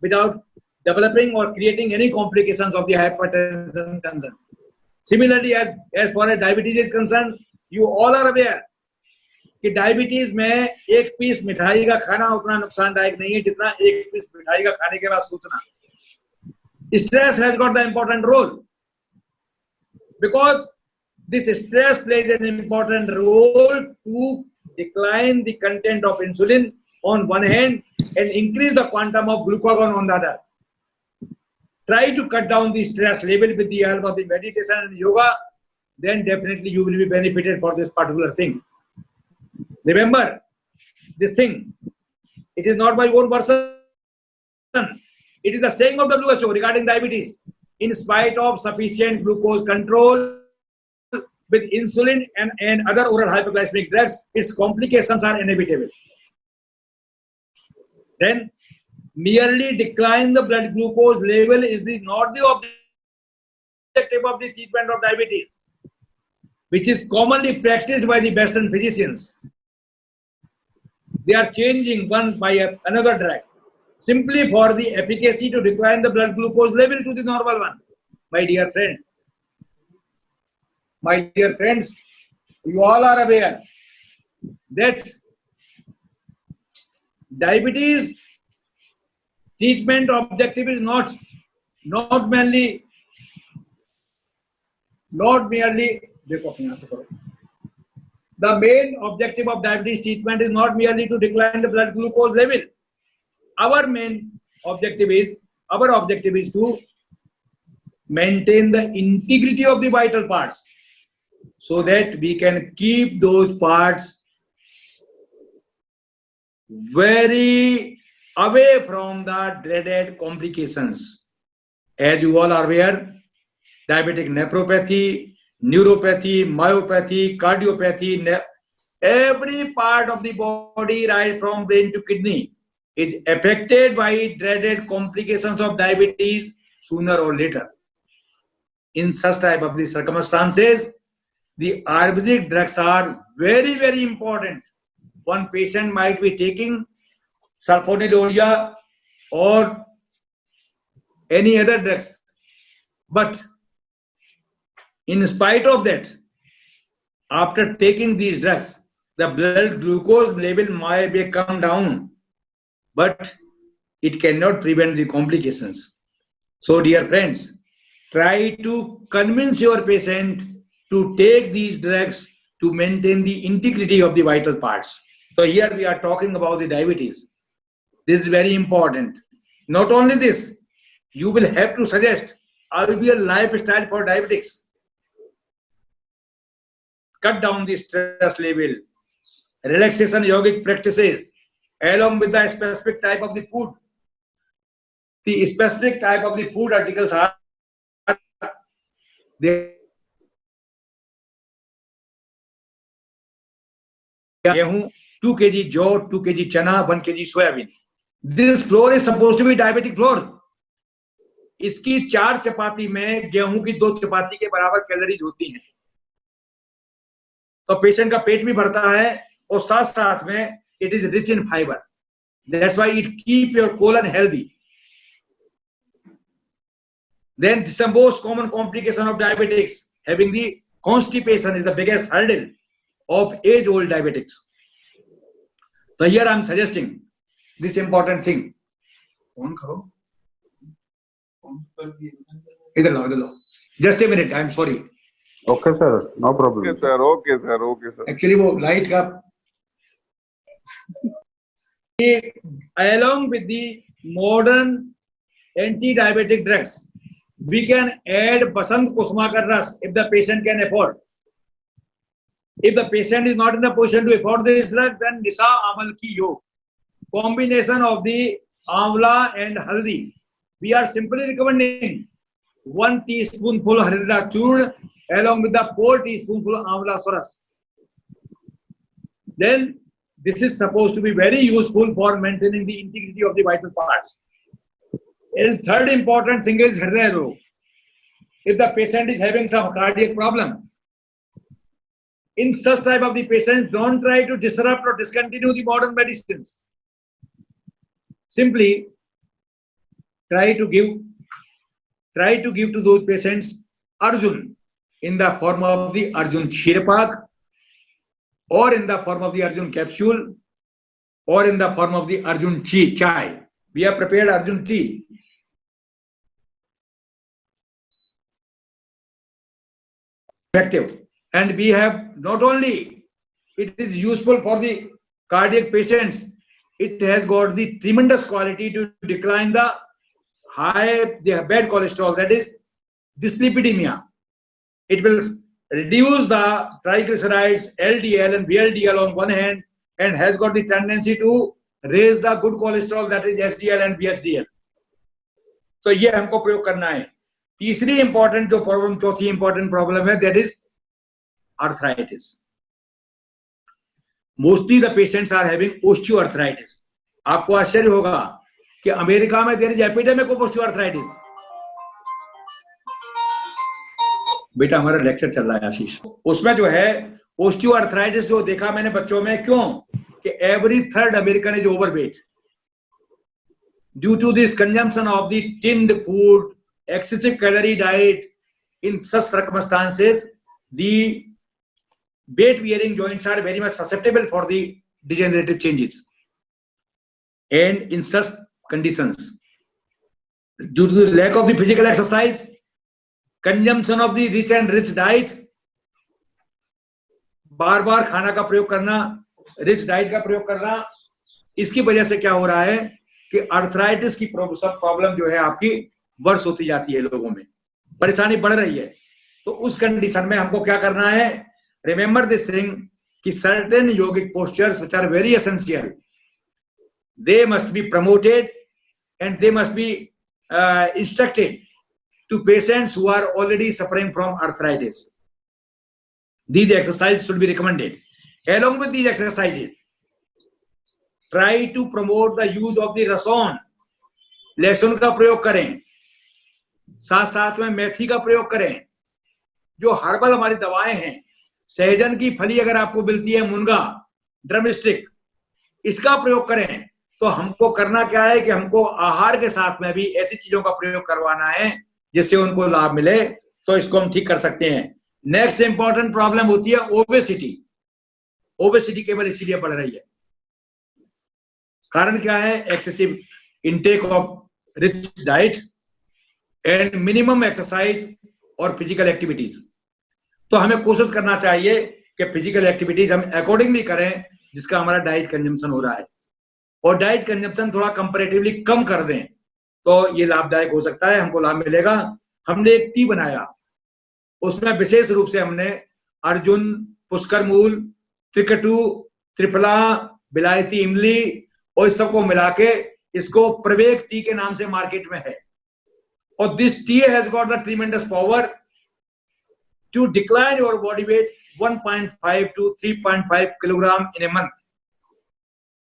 Speaker 3: without developing or creating any complications of the hypertension concern. Similarly, as far as diabetes is concerned, you all are aware कि डायबिटीज में एक पीस मिठाई का खाना उतना नुकसानदायक नहीं है जितना एक पीस मिठाई का खाने के बाद सोचना। Stress has got the important role because this stress plays an important role to decline the content of insulin on one hand and increase the quantum of glucagon on the other. Try to cut down the stress level with the help of the meditation and yoga, then definitely you will be benefited for this particular thing. Remember this thing, it is not my own person, it is the saying of WHO regarding diabetes. in spite of sufficient glucose control with insulin and other oral hypoglycemic drugs, its complications are inevitable. Then, merely decline the blood glucose level is not the objective of the treatment of diabetes, which is commonly practiced by the Western physicians. They are changing one by another drug simply for the efficacy to decline the blood glucose level to the normal one. My dear friends, you all are aware that diabetes treatment objective is not merely the main objective of diabetes treatment is not merely to decline the blood glucose level. Our objective is to maintain the integrity of the vital parts so that we can keep those parts very away from the dreaded complications. As you all are aware, diabetic nephropathy, neuropathy, myopathy, cardiopathy, every part of the body right from brain to kidney is affected by dreaded complications of diabetes sooner or later. In such type of the circumstances, the Ayurvedic drugs are very, very important. One patient might be taking sulfonylurea or any other drugs, but in spite of that, after taking these drugs, the blood glucose level might come down, but it cannot prevent the complications. So, dear friends, try to convince your patient to take these drugs to maintain the integrity of the vital parts. So here we are talking about the diabetes. This is very important. Not only this, you will have to suggest ideal lifestyle for diabetics. Cut down the stress level, relaxation yogic practices, along with the specific type of the food. The specific type of the food articles are there. Gehu, 2 kg jaw, 2 kg chana, 1 kg soybean. This flour is supposed to be diabetic flour. इसकी 4 चपाती में गेहूं की 2 चपाती के बराबर कैलोरीज होती हैं, तो पेशेंट का पेट भी भरता है और साथ साथ में it is rich in fiber. That's why it keep your colon healthy. Then this is the most common complication of diabetics. Having the constipation is the biggest hurdle of age-old diabetics. So here I am suggesting this important thing. Just a minute, I am sorry.
Speaker 1: Okay, sir. No problem.
Speaker 4: Okay, sir. Okay, sir. Okay, sir.
Speaker 3: Actually, वो light का along with the modern anti-diabetic drugs, we can add Basant Kusmakar Ras if the patient can afford. If the patient is not in a position to afford this drug, then Nisa Amal Ki Yog. Combination of the Amla and Haldi. We are simply recommending 1 teaspoonful Harira Churn along with the 4 teaspoonful Amla Soras. Then this is supposed to be very useful for maintaining the integrity of the vital parts. And third important thing is Hriday Rog. If the patient is having some cardiac problem, in such type of the patients, don't try to disrupt or discontinue the modern medicines. Simply try to give to those patients Arjun in the form of the Arjun Shirpak, or in the form of the Arjun capsule, or in the form of the Arjun chai. We have prepared Arjun tea. Effective. And we have not only it is useful for the cardiac patients, it has got the tremendous quality to decline the bad cholesterol, that is dyslipidemia. It will reduce the triglycerides, LDL and VLDL on one hand, and has got the tendency to raise the good cholesterol, that is HDL and VHDL. So ये हमको प्रयोग करना है. तीसरी इंपॉर्टेंट जो प्रॉब्लम, चौथी इंपॉर्टेंट प्रॉब्लम है, that is arthritis. Mostly the patients are having osteoarthritis. आपको आश्चर्य होगा कि अमेरिका में there is epidemic of osteoarthritis. बेटा हमारा लेक्चर चल रहा है आशीष, उसमें जो है ओस्टियोआर्थराइटिस जो देखा मैंने बच्चों में, क्यों कि every third American is overweight due to this consumption of the tinned food, excessive calorie diet. In such circumstances, the weight bearing joints are very much susceptible for the degenerative changes. And in such conditions, due to the lack of the physical exercise, consumption of the rich diet, बार बार खाना का प्रयोग करना, रिच डाइट का प्रयोग करना, इसकी वजह से क्या हो रहा है कि आर्थराइटिस की प्रॉब्लम जो है आपकी वर्ष होती जाती है, लोगों में परेशानी बढ़ रही है. तो उस कंडीशन में हमको क्या करना है, रिमेंबर दिस थिंग कि certain yogic postures which are very essential, they must be promoted and they must be instructed to patients who are already suffering from arthritis. These exercises should be recommended. Along with these exercises, try to promote the use of the rason. लहसुन का प्रयोग करें, साथ साथ में मेथी का प्रयोग करें. जो हर्बल हमारी दवाएं हैं, सहजन की फली अगर आपको मिलती है, मुनगा, ड्रमस्टिक, इसका प्रयोग करें. तो हमको करना क्या है कि हमको आहार के साथ में भी ऐसी चीजों का प्रयोग करवाना है जिससे उनको लाभ मिले. तो इसको हम ठीक कर सकते हैं. नेक्स्ट इंपॉर्टेंट प्रॉब्लम होती है ओबेसिटी. ओबेसिटी केवल इसीलिए बढ़ रही है, कारण क्या है, excessive intake of rich diet and minimum exercise और फिजिकल एक्टिविटीज. तो हमें कोशिश करना चाहिए कि फिजिकल एक्टिविटीज हम अकॉर्डिंगली करें जिसका हमारा डाइट कंजम्पशन हो रहा है, और डाइट कंजम्पशन थोड़ा कंपैरेटिवली कम कर दें तो ये लाभदायक हो सकता है, हमको लाभ मिलेगा. हमने एक टी बनाया, उसमें विशेष रूप से हमने अर्जुन, पुष्कर मूल, त्रिकटु, त्रिफला, बिलायती इमली और इस सबको मिला के इसको प्रवेक टी के नाम से मार्केट में है. और this tea has got the tremendous power to decline your body weight 1.5 to 3.5 kilogram in a month.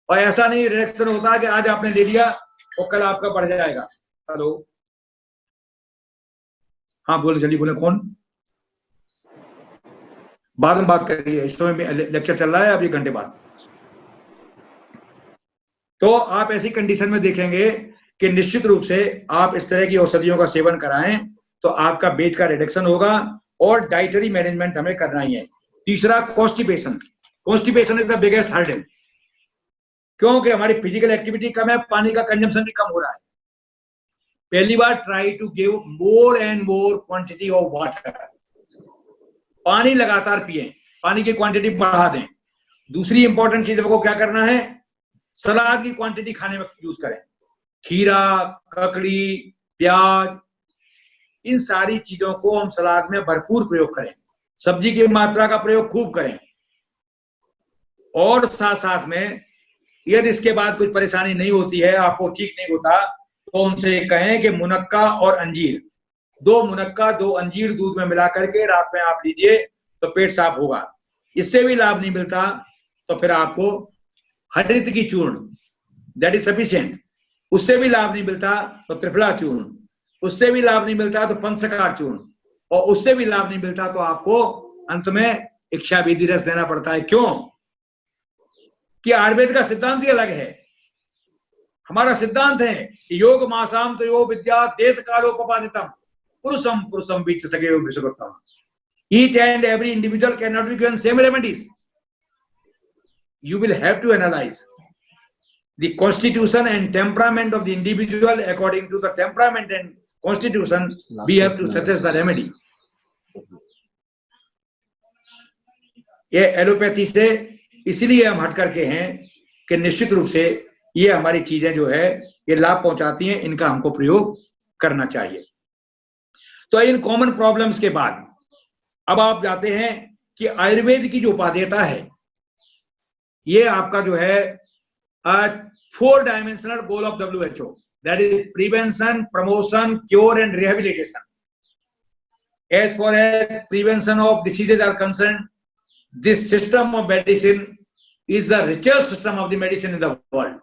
Speaker 3: और ऐसा नहीं रिडक्शन होता कि आज आपने ले लिया और कल आपका बढ़ जाएगा. हेलो, हाँ बोलो, जल्दी बोले. कौन? बाद में बात करिए, इस समय लेक्चर चल रहा है अभी, घंटे बाद. तो आप ऐसी कंडीशन में देखेंगे कि निश्चित रूप से आप इस तरह की औषधियों का सेवन कराएं तो आपका वेट का रिडक्शन होगा. और डाइटरी मैनेजमेंट हमें करना ही है. तीसरा, constipation. Constipation is the biggest hurdle, क्योंकि हमारी फिजिकल एक्टिविटी कम है, पानी का कंजम्पशन भी कम हो रहा है. पहली बार try to give more and more quantity of water. पानी लगातार पिए, पानी की क्वांटिटी बढ़ा दें. दूसरी इंपॉर्टेंट चीज हमको क्या करना है, सलाद की क्वांटिटी खाने में यूज करें. खीरा, ककड़ी, प्याज, इन सारी चीजों को हम सलाद में भरपूर प्रयोग करें. सब्जी की मात्रा का प्रयोग खूब करें. और साथ साथ में यदि इसके बाद कुछ परेशानी नहीं होती है, आपको ठीक नहीं होता, तो उनसे कहें कि मुनक्का और अंजीर, 2 मुनक्का 2 अंजीर दूध में मिला करके रात में आप लीजिए तो पेट साफ होगा. इससे भी लाभ नहीं मिलता तो फिर आपको हरित की चूर्ण, दैट इज सफिशिएंट. उससे भी लाभ नहीं मिलता तो त्रिफला चूर्ण. उससे भी लाभ नहीं मिलता तो पंचकार चूर्ण. और उससे भी लाभ नहीं मिलता तो आपको अंत में इच्छा विधि रस देना पड़ता है. क्यों कि आयुर्वेद का सिद्धांत ही अलग है. हमारा सिद्धांत है कि योग मासाम तो योग विद्या देश कालोपपादितम पुरुषम पुरुषम बीच सके विश्वगतम. Each and every individual cannot be given same remedies. You will have to analyze the constitution and temperament of the individual. According to the temperament and constitution, we have to suggest the remedy. ये एलोपैथी से इसलिए हम हट करके हैं कि निश्चित रूप से ये हमारी चीजें जो है ये लाभ पहुंचाती हैं, इनका हमको प्रयोग करना चाहिए. तो इन कॉमन प्रॉब्लम्स के बाद अब आप जाते हैं कि आयुर्वेद की जो उपादेयता है, ये आपका जो है 4 dimensional goal of WHO, that is prevention, promotion, cure and rehabilitation. as far as prevention of diseases are concerned, this system of medicine is the richest system of the medicine in the world.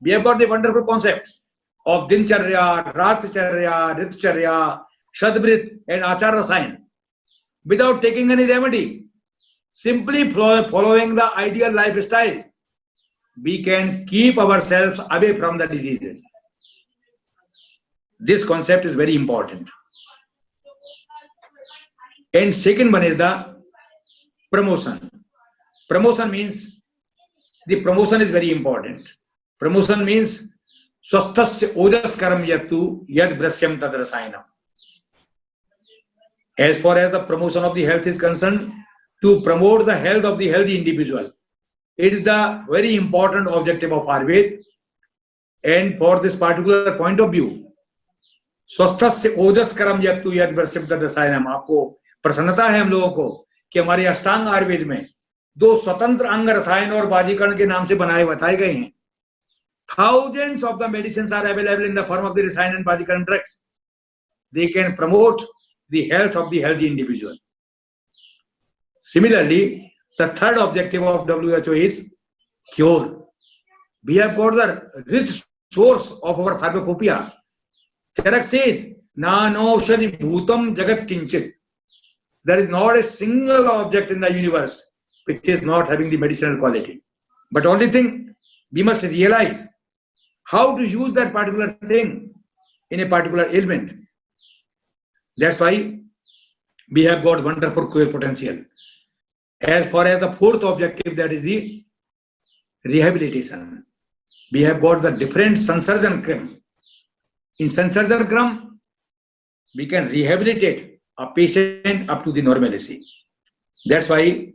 Speaker 3: We have got the wonderful concept of Dincharya, Ratcharya, Ritcharya, Shadbrit and Achar Rasayan. Without taking any remedy, simply following the ideal lifestyle, we can keep ourselves away from the diseases. This concept is very important. And second one is the promotion. Promotion means, the promotion is very important. Promotion means swasthasya ojas karam yattu yad brasyam tad rasayanam. As far as the promotion of the health is concerned, to promote the health of the healthy individual, it is the very important objective of Ayurveda. And for this particular point of view, swasthasya ojas karam yattu yad brasyam tad rasayanam, आपको प्रसन्नता है हम लोगों को कि हमारे अष्टांग आयुर्वेद में 2 स्वतंत्र अंग रसायन और बाजीकरण के नाम से बताए गए हैं. Thousands of the medicines are available in the form of the rasayan and bajikaran drugs. They can promote the health of the healthy individual. Similarly, the third objective of WHO is cure. We have got the rich source of our pharmacopoeia. Charak says, "Nanoshadi bhutam jagat kinchit." There is not a single object in the universe which is not having the medicinal quality. But only thing, we must realize how to use that particular thing in a particular ailment. That's why we have got wonderful cure potential. As far as the fourth objective, that is the rehabilitation. We have got the different Sansarjan Kram. In Sansarjan Kram, we can rehabilitate a patient up to the normalcy. That's why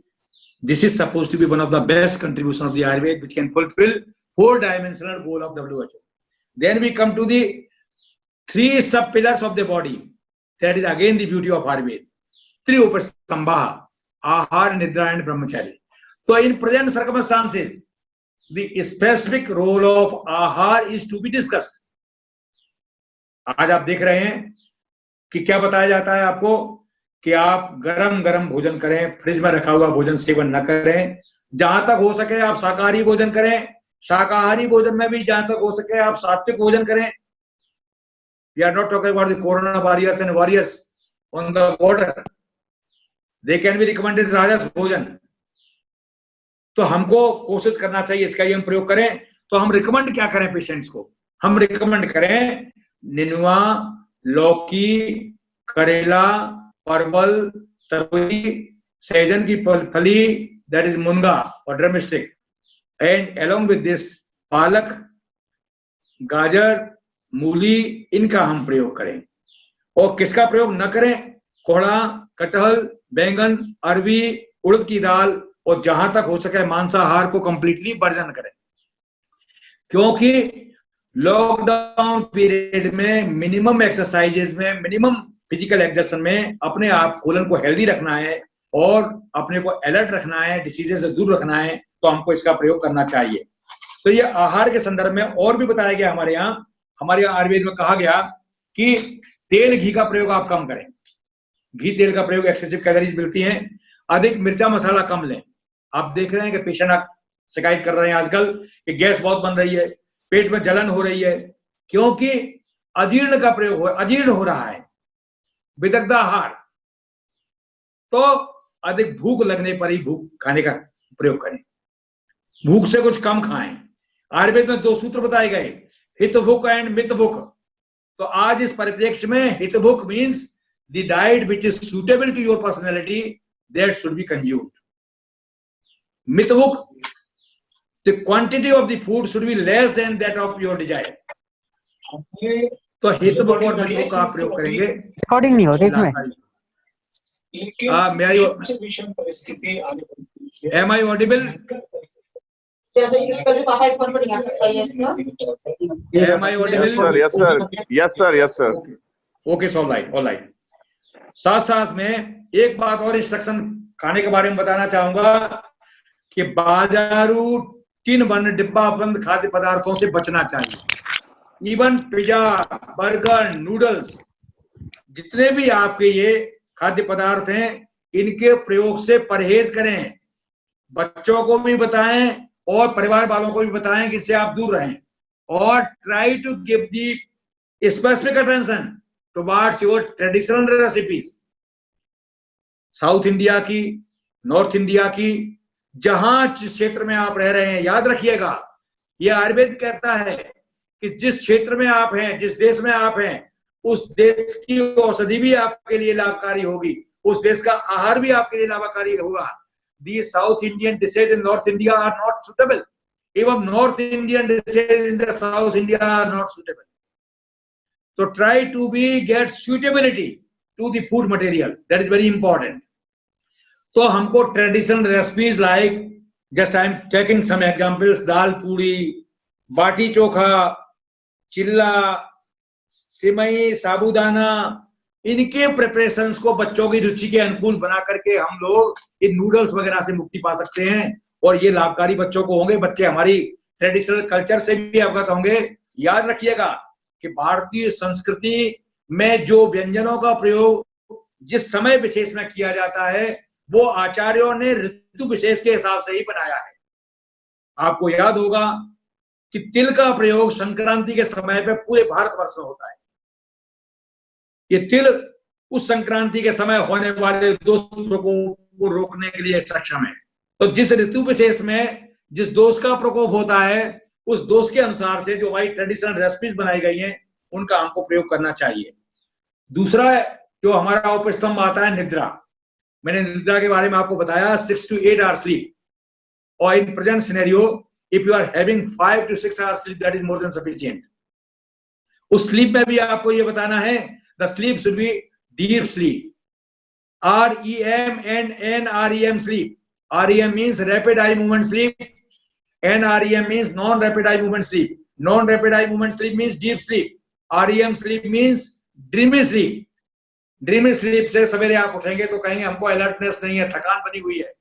Speaker 3: this is supposed to be one of the best contributions of the Ayurveda, which can fulfill 4-dimensional goal of WHO. Then we come to the 3 sub-pillars of the body. That is again the beauty of Ayurveda. 3 upastambha, ahar, nidra and brahmachari. So in present circumstances, the specific role of ahar is to be discussed. आज आप देख रहे हैं कि क्या बताया जाता है आपको कि आप गरम गरम भोजन करें, फ्रिज में रखा हुआ भोजन सेवन न करें. जहां तक हो सके आप शाकाहारी भोजन करें. शाकाहारी भोजन में भी जहां तक हो सके आप सात्विक भोजन करें. We are not talking about the corona warriors and warriors on the border. They can be recommended राजस भोजन. तो हमको कोशिश करना चाहिए इसका ही हम प्रयोग करें. तो हम रिकमेंड क्या करें पेशेंट्स को? हम रिकमेंड करें नेनुआ, लौकी, करेला, परवल, तरबूज, सहजन की फली, that is मुनगा or drumstick, and along with this पालक, गाजर, मूली, इनका हम प्रयोग करें. और किसका प्रयोग न करें? कोहड़ा, कटहल, बैंगन, अरवी, उड़द की दाल और जहां तक हो सके मांसाहार को कंप्लीटली वर्जन करें. क्योंकि लॉकडाउन पीरियड में मिनिमम एक्सरसाइजेज में, मिनिमम फिजिकल एक्सर्शन में अपने आप कोलन को हेल्दी रखना है और अपने को अलर्ट रखना है, डिसीजेस से दूर रखना है. तो हमको इसका प्रयोग करना चाहिए. तो ये आहार के संदर्भ में और भी बताया गया हमारे यहाँ आयुर्वेद में कहा गया कि तेल घी का प्रयोग आप कम करें. घी तेल का प्रयोग एक्सेसिव कैलोरीज मिलती हैं. अधिक मिर्चा मसाला कम लें. आप देख रहे हैं कि पेशेंट शिकायत कर रहे हैं आजकल कि गैस बहुत बन रही है, पेट में जलन हो रही है, क्योंकि अजीर्ण का प्रयोग अजीर्ण हो रहा है. विदग्ध आहार, तो अधिक भूख लगने पर ही भूख खाने का प्रयोग करें. भूख से कुछ कम खाएं. आयुर्वेद में 2 सूत्र बताए गए, हित भूख एंड मित भूख. तो आज इस परिप्रेक्ष्य में हित भूख means the diet which is suitable to your personality, that should be consumed. मित भूख, the quantity of the food should be less than that of your desire. तो हित भूख और मित भूख का प्रयोग करेंगे.
Speaker 4: रिकॉर्डिंग नहीं होती इसमें.
Speaker 3: Am I audible? Am I audible?
Speaker 5: Yes sir, yes sir, yes sir.
Speaker 3: Okay, so all right. साथ साथ में एक बात और इंस्ट्रक्शन खाने के बारे में बताना चाहूंगा कि बाजारू टिन बंद डिब्बा बंद खाद्य पदार्थों से बचना चाहिए. इवन पिज्जा, बर्गर, नूडल्स, जितने भी आपके ये खाद्य पदार्थ हैं इनके प्रयोग से परहेज करें, बच्चों को भी बताएं और परिवार वालों को भी बताएं कि इससे आप दूर रहें, और try to give the specific attention towards your traditional recipes, South India की, नॉर्थ इंडिया की, जहां जिस क्षेत्र में आप रह रहे हैं। याद रखिएगा, यह आयुर्वेद कहता है कि जिस क्षेत्र में आप हैं, जिस देश में आप हैं, उस देश की औषधि भी आपके लिए लाभकारी होगी, उस देश का आहार भी आपके लिए लाभकारी होगा। The South Indian dishes in North India are not suitable, एवं North Indian dishes in the South India are not suitable. So try to be get suitability to the food material, that is very important. तो हमको traditional recipes like, just I am taking some examples, dal puri, baati chokha, chilla, simai, साबूदाना, इनके प्रिपरेशंस को बच्चों की रुचि के अनुकूल बना करके हम लोग इन नूडल्स वगैरह से मुक्ति पा सकते हैं, और ये लाभकारी बच्चों को होंगे। बच्चे हमारी ट्रेडिशनल कल्चर से भी अवगत होंगे। याद रखिएगा कि भारतीय संस्कृति में जो व्यंजनों का प्रयोग जिस समय विशेष में किया जाता है वो आचार्यों ने ऋतु विशेष के हिसाब से ही बनाया है। आपको याद होगा कि तिल का प्रयोग संक्रांति के समय पे पूरे भारतवर्ष में होता है। ये तिल उस संक्रांति के समय होने वाले दोष प्रकोप को रोकने के लिए सक्षम है। तो जिस ऋतु विशेष में जिस दोष का प्रकोप होता है उस दोष के अनुसार से जो भाई ट्रेडिशनल रेसिपीज बनाई गई हैं उनका हमको प्रयोग करना चाहिए। दूसरा जो हमारा उपस्तंभ आता है निद्रा। मैंने निद्रा के बारे में आपको बताया 6 to 8 आवर स्लीप, और in present scenario if you are having 5 to 6 hour sleep that is more than sufficient. उस स्लीप में भी आपको ये बताना है the sleep should be deep sleep, REM and NREM sleep. REM means rapid eye movement sleep, NREM means non-rapid eye movement sleep. Non-rapid eye movement sleep means deep sleep. REM sleep means dreamy sleep. Dreamy sleep से सवेरे आप उठेंगे तो कहेंगे हमको अलर्टनेस नहीं है, थकान बनी हुई है।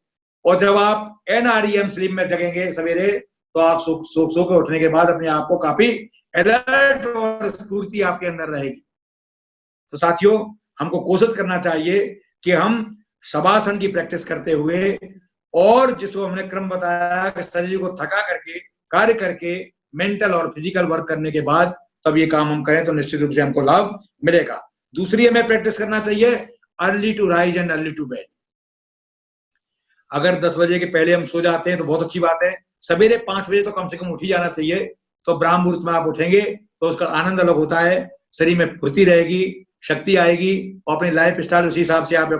Speaker 3: और जब आप NREM स्लीप में जगेंगे सवेरे तो आप सो के उठने के बाद अपने आप को काफी अलर्ट और स्फूर्ति आपके अंदर रहेगी। तो साथियों, हमको कोशिश करना चाहिए कि हम शवासन की प्रैक्टिस करते हुए और जिसको हमने क्रम बताया कि शरीर को थका करके कार्य करके मेंटल और फिजिकल वर्क करने के बाद तब ये काम हम करें तो निश्चित रूप से हमको लाभ मिलेगा। दूसरी हमें प्रैक्टिस करना चाहिए early to rise and early to bed. अगर 10 बजे के पहले हम सो जाते हैं तो बहुत अच्छी बात है, सवेरे 5 बजे तो कम से कम उठ ही जाना चाहिए। तो ब्राह्म मुहूर्त में आप उठेंगे तो उसका आनंद अलग होता है, शरीर में फुर्ती रहेगी, शक्ति आएगी, और अपनी लाइफ स्टाइल उसी हिसाब से आप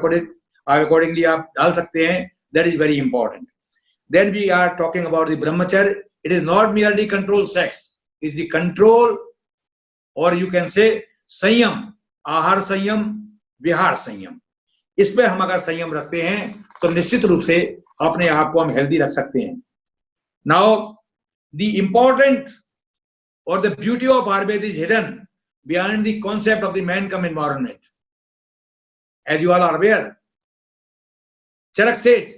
Speaker 3: अकॉर्डिंगली आप डाल सकते हैं। That is very important. Then we are talking about the brahmacharya. It is not merely control sex, is the control और यू कैन से संयम, आहार संयम, विहार संयम। इस पे हम अगर संयम रखते हैं तो निश्चित रूप से अपने आप को हम हेल्दी रख सकते हैं। नाउ द इंपॉर्टेंट और the beauty of Ayurveda is hidden behind the concept of the man cum environment. As you all are aware, Charak says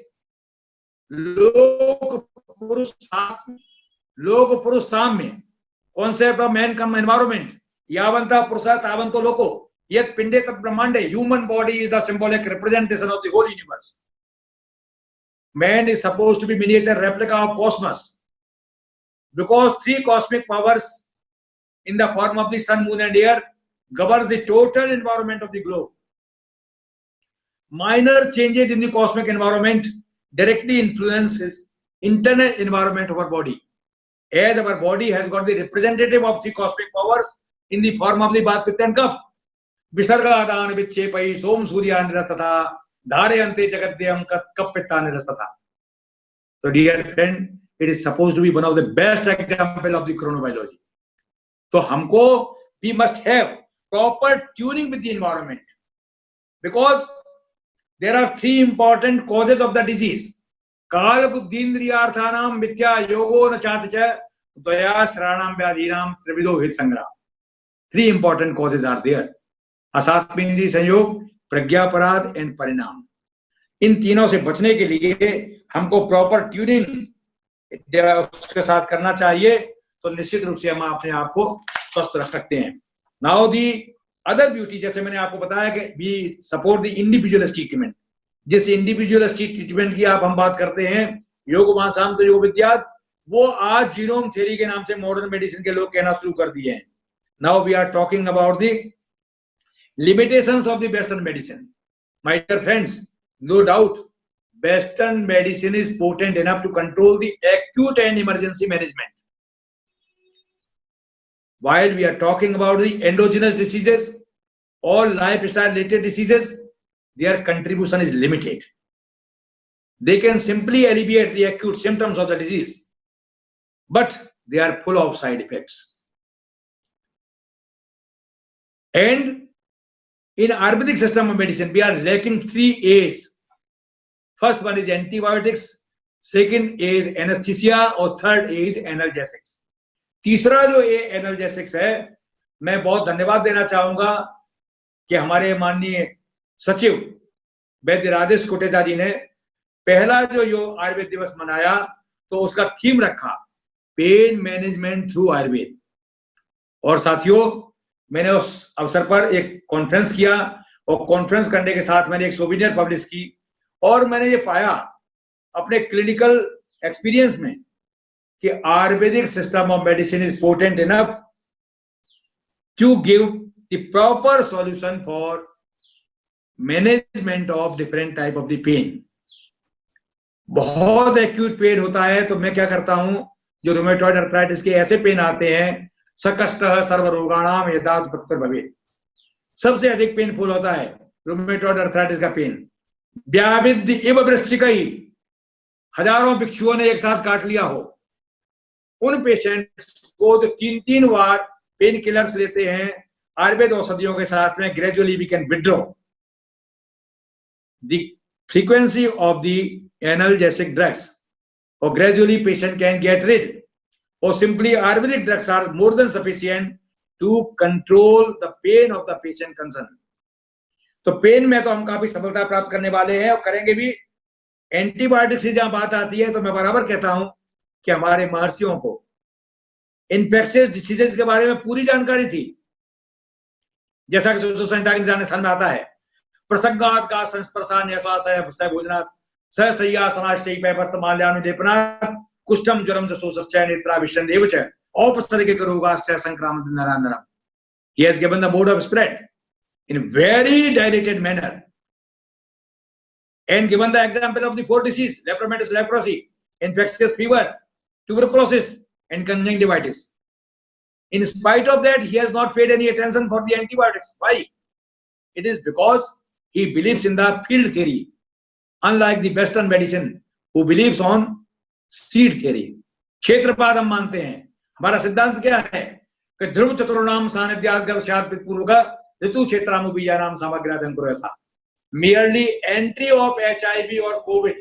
Speaker 3: लोक पुरुष साम्य, concept of man cum environment, यावंता पुरुषा तावंतो लोको, यत पिंडे तत् ब्रह्मांडे। Human body is the symbolic representation of the whole universe. Man is supposed to be miniature replica of cosmos because 3 cosmic powers in the form of the sun, moon and air governs the total environment of the globe. Minor changes in the cosmic environment directly influences internal environment of our body. As our body has got the representative of 3 cosmic powers in the form of the Vata, Pitta and Kapha. विसर्गादान विच्छेपै सोम सूर्यानिरस्तथा धारयन्ते जगद्यम कप पित्तानिरस्तथा। So dear friend, it is supposed to be one of the best example of the chronobiology. तो हमको we must have proper tuning with the environment because there are 3 important causes of the disease. काल बुद्धीन्द्रियार्थानाम मिथ्या योगो न चाति च द्वया श्राणाम व्याधीनाम त्रिविधो हित संग्राम। 3 important causes are there. असात्मेंद्रिय संयोग, प्रज्ञापराध एंड परिणाम। इन तीनों से बचने के लिए हमको प्रॉपर ट्यूनिंग उसके साथ करना चाहिए तो निश्चित रूप से हम अपने आप को स्वस्थ रख सकते हैं। नाउ दी अदर ब्यूटी, जैसे मैंने आपको बताया कि we support the individualistic treatment, जिस इंडिविजुअलिस्टिक ट्रीटमेंट की आप हम बात करते हैं, योग मानसाम तो योग विद्यात, वो आज जीनोम थ्योरी के नाम से मॉडर्न मेडिसिन के लोग कहना शुरू कर दिए हैं. Now we are talking about the limitations of the Western medicine. My dear friends, no doubt, Western medicine is potent enough to control the acute and emergency management. While we are talking about the endogenous diseases or lifestyle-related diseases, their contribution is limited. They can simply alleviate the acute symptoms of the disease, but they are full of side effects. And in Ayurvedic system of medicine, we are lacking 3 A's. First one is antibiotics, second A is anesthesia, और third A is analgesics. तीसरा जो A analgesics है, मैं बहुत धन्यवाद देना चाहूंगा कि हमारे माननीय सचिव वैद्य राजेश कोटेचा जी ने पहला जो आयुर्वेद दिवस मनाया तो उसका थीम रखा पेन मैनेजमेंट थ्रू आयुर्वेद. और साथियों, मैंने उस अवसर पर एक कॉन्फ्रेंस किया और कॉन्फ्रेंस करने के साथ मैंने एक सोविनियर पब्लिश की और मैंने ये पाया अपने क्लिनिकल एक्सपीरियंस में कि Ayurvedic system of medicine is potent enough to give the proper solution for management of different type of the pain. बहुत एक्यूट पेन होता है तो मैं क्या करता हूं, जो रूमेटॉइड अर्थराइटिस के ऐसे पेन आते हैं, सकष्टः सर्वरोगाणाम यदात प्रकृति भवेत्, सबसे अधिक पेनफुल होता है रूमेटॉइड अर्थराइटिस का पेन. व्याविद इव वृश्चिकैः, हजारों भिक्षुओं ने एक साथ काट लिया हो, उन पेशेंट्स को तो 3-3 बार पेन किलर्स लेते हैं आयुर्वेद औषधियों के साथ में. Gradually we can withdraw the frequency of the analgesic drugs और gradually patient can get rid. Or simply Ayurvedic drugs are more than sufficient to control the pain of the patient concerned. तो पेन में तो हम काफी सफलता प्राप्त करने वाले हैं और करेंगे भी. एंटीबायोटिक से जहां बात आती है तो मैं बराबर कहता हूं कि हमारे महर्षियों को इन्फेक्शियस डिसीजेस के बारे में पूरी जानकारी थी. जैसा कि सुश्रुत संहिता के निदान स्थान में आता है, प्रसंगात का संस्पर्शा न्यासाय भोजनात् ससय्यासनाश्चैपस्तमाल्यानुलेपनात् कुष्ठम ज्वरम दशोषश्च नेत्रा विषन्देव च औपसर्गिक रोगाश्च संक्रामन्त नरानरम. He has given the mode of spread in very dilated manner and given the example of the 4 diseases: lepromatous leprosy, infectious fever, tuberculosis and conjunctivitis. In spite of that, he has not paid any attention for the antibiotics. Why? It is because he believes in the field theory, unlike the Western medicine who believes on seed theory. क्षेत्रपात हम मानते हैं. हमारा सिद्धांत क्या है कि ध्रुव चतुर्णाम सानिध्यात् गर्भस्यात् पूर्वक ऋतु क्षेत्रामुपीयानाम सामग्र्यादं कुर्वता. Merely entry of HIV or COVID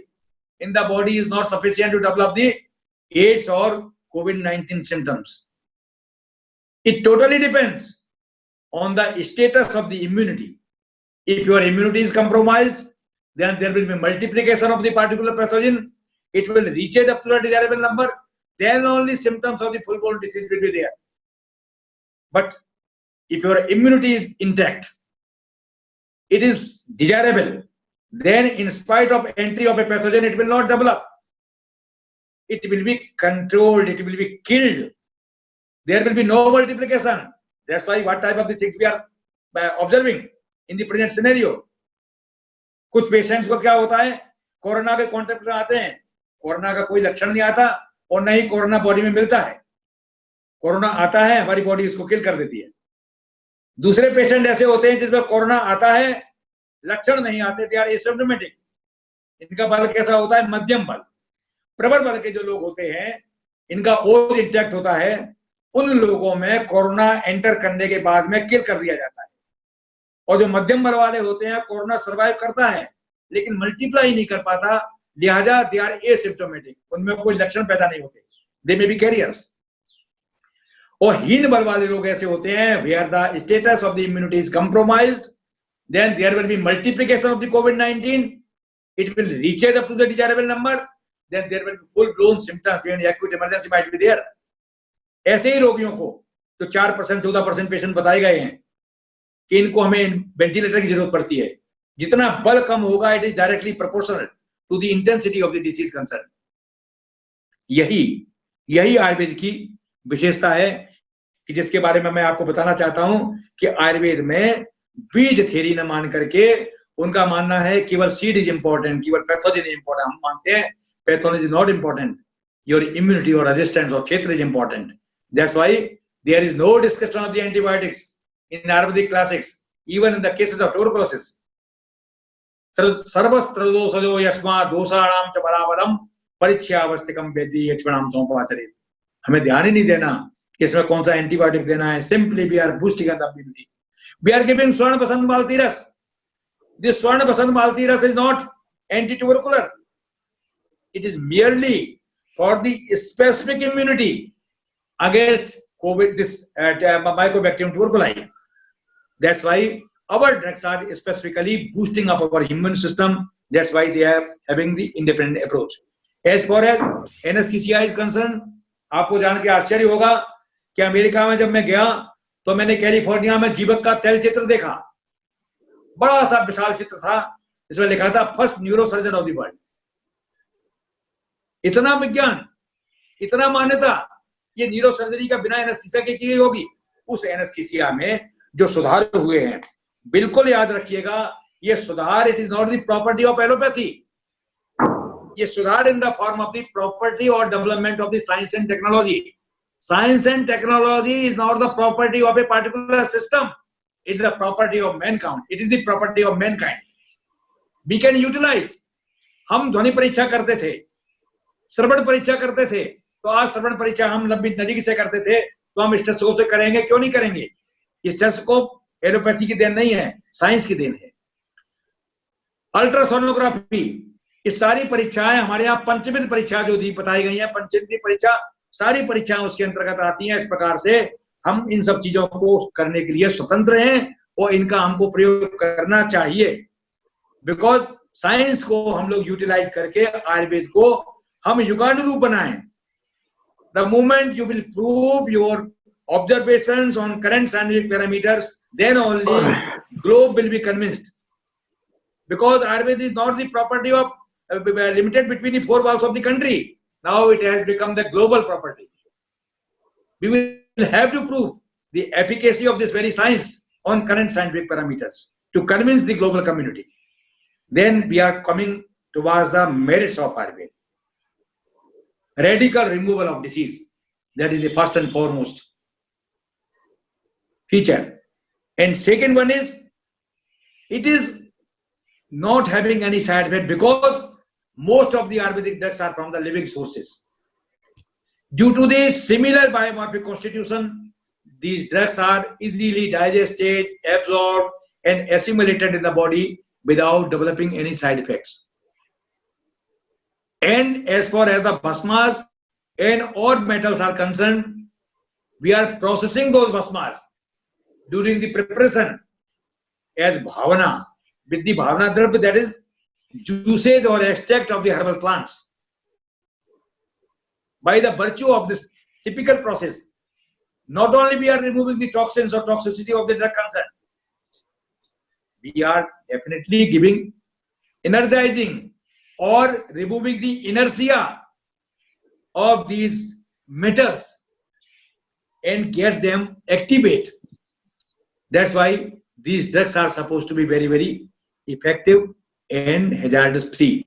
Speaker 3: in the body is not sufficient to develop the AIDS or COVID-19 symptoms. It totally depends on the status of the immunity. If your immunity is compromised, then there will be multiplication of the particular pathogen. It will reach up to the desirable number. Then only symptoms of the full-blown disease will be there. But if your immunity is intact, it is desirable, then in spite of entry of a pathogen, it will not develop. It will be controlled, it will be killed. There will be no multiplication. That's why what type of the things we are observing in the present scenario. कुछ पेशेंट्स को क्या होता है, कोरोना के कॉन्टेक्ट में आते हैं, कोरोना का कोई लक्षण नहीं आता और न ही कोरोना बॉडी में मिलता है. कोरोना आता है, हमारी बॉडी इसको किल कर देती है. दूसरे पेशेंट ऐसे होते हैं जिसमें कोरोना आता है, लक्षण नहीं आते, दे आर एसिम्प्टोमेटिक. इनका बल कैसा होता है, मध्यम बल. प्रबल बल के जो लोग होते हैं, इनका ओज इंटैक्ट होता है, उन लोगों में कोरोना एंटर करने के बाद में किल कर दिया जाता है. और जो मध्यम बल वाले होते हैं, कोरोना सर्वाइव करता है लेकिन मल्टीप्लाई नहीं कर पाता, लिहाजा दे आर एसिम्प्टोमेटिक. उनमें कोई लक्षण पैदा नहीं होते, दे मे बी कैरियर्स. और हीन बल वाले लोग ऐसे होते हैं where the status of the immunity is compromised, then there will be multiplication of the COVID-19. It will reach up to the desirable number. Then there will be full-blown symptoms when acute emergency might be there. ऐसे ही रोगियों को जो 4% 14% पेशेंट बताए गए हैं कि इनको हमें वेंटिलेटर की जरूरत पड़ती है। जितना बल कम होगा, it is directly proportional to the intensity of the disease concern. यही आयुर्वेद की विशेषता है कि जिसके बारे में मैं आपको बताना चाहता हूं कि आयुर्वेद में बीज थ्योरी न मान करके उनका मानना है केवल सीड इज इंपॉर्टेंट, केवल पैथोजन इज इंपॉर्टेंट। हम मानते हैं pathology is not important, your immunity और रेजिस्टेंस और kshetra is important. That's why there is no discussion of the antibiotics in Ayurvedic classics, even in the cases of tuberculosis. सर्वस्त्रदोषजो यस्मा दोषाणाम च बराबरम परिच्छयावस्थिकम वेदी यक्षणाम सोमवाचरित। हमें ध्यान ही नहीं देना कि इसमें कौन सा एंटीबायोटिक देना है। Simply we are boosting the immunity. We are giving Swarna Basant मालती रस। This Swarna Basant Malti Ras is not anti-tubercular. It is merely for the specific immunity against COVID, this Mycobacterium tuberculosis. That's why our drugs are specifically boosting up our immune system. That's why they are having the independent approach. As far as anesthesia is concerned, आपको जान के आश्चर्य होगा कि अमेरिका में जब मैं गया तो मैंने कैलिफोर्निया में जीवक का तैल चित्र देखा। बड़ा सा विशाल चित्र था, इसमें लिखा था first neurosurgeon of the world. इतना विज्ञान, इतना मान्यता, ये न्यूरोसर्जरी का बिना एनेस्थीसिया के की गई होगी। उस एनेस्थीसिया में जो सुधार हुए हैं, बिल्कुल याद रखिएगा, ये सुधार it is not the property of allopathy. ये सुधार in the form of the property और development of the science and technology. Science and technology is not the property of a particular system, it is the property of mankind. It is the property of mankind. We can utilize. हम ध्वनि परीक्षा करते थे, श्रवण परीक्षा करते थे, तो आज श्रवण परीक्षा हम लंबी नली से करते थे, तो हम स्टेथोस्कोप से करेंगे, क्यों नहीं करेंगे? ये स्टेथोस्कोप एलोपैथी की देन नहीं है, साइंस की देन है। अल्ट्रासोनोग्राफी, ये सारी परीक्षाएं हमारे यहाँ पंचविध परीक्षा जो दी बताई गई है, पंचविध परीक्षा, सारी परीक्षाएं उसके अंतर्गत आती हैं। इस प्रकार से हम इन सब चीजों को करने के लिए स्वतंत्र हैं और इनका हमको प्रयोग करना चाहिए। बिकॉज साइंस को हम लोग यूटिलाइज करके आयुर्वेद को हम युगानुरूप बनाएं। The moment you will prove your observations on current scientific parameters, then only globe will be convinced. Because Ayurveda is not the property of limited between the four walls of the country, now it has become the global property. We will have to prove the efficacy of this very science on current scientific parameters to convince the global community. Then we are coming towards the merits of Ayurveda. Radical removal of disease. That is the first and foremost feature. And second one is, it is not having any side effect because most of the Ayurvedic drugs are from the living sources. Due to the similar biomorphic constitution, these drugs are easily digested, absorbed, and assimilated in the body without developing any side effects. And as far as the bhasmas and or metals are concerned, we are processing those bhasmas during the preparation as bhavana, with the bhavana dravya, that is juices or extract of the herbal plants. By the virtue of this typical process, not only we are removing the toxins or toxicity of the drug concerned, we are definitely giving, energizing or removing the inertia of these metals and get them activate. That's why these drugs are supposed to be very, very effective and hazardous free.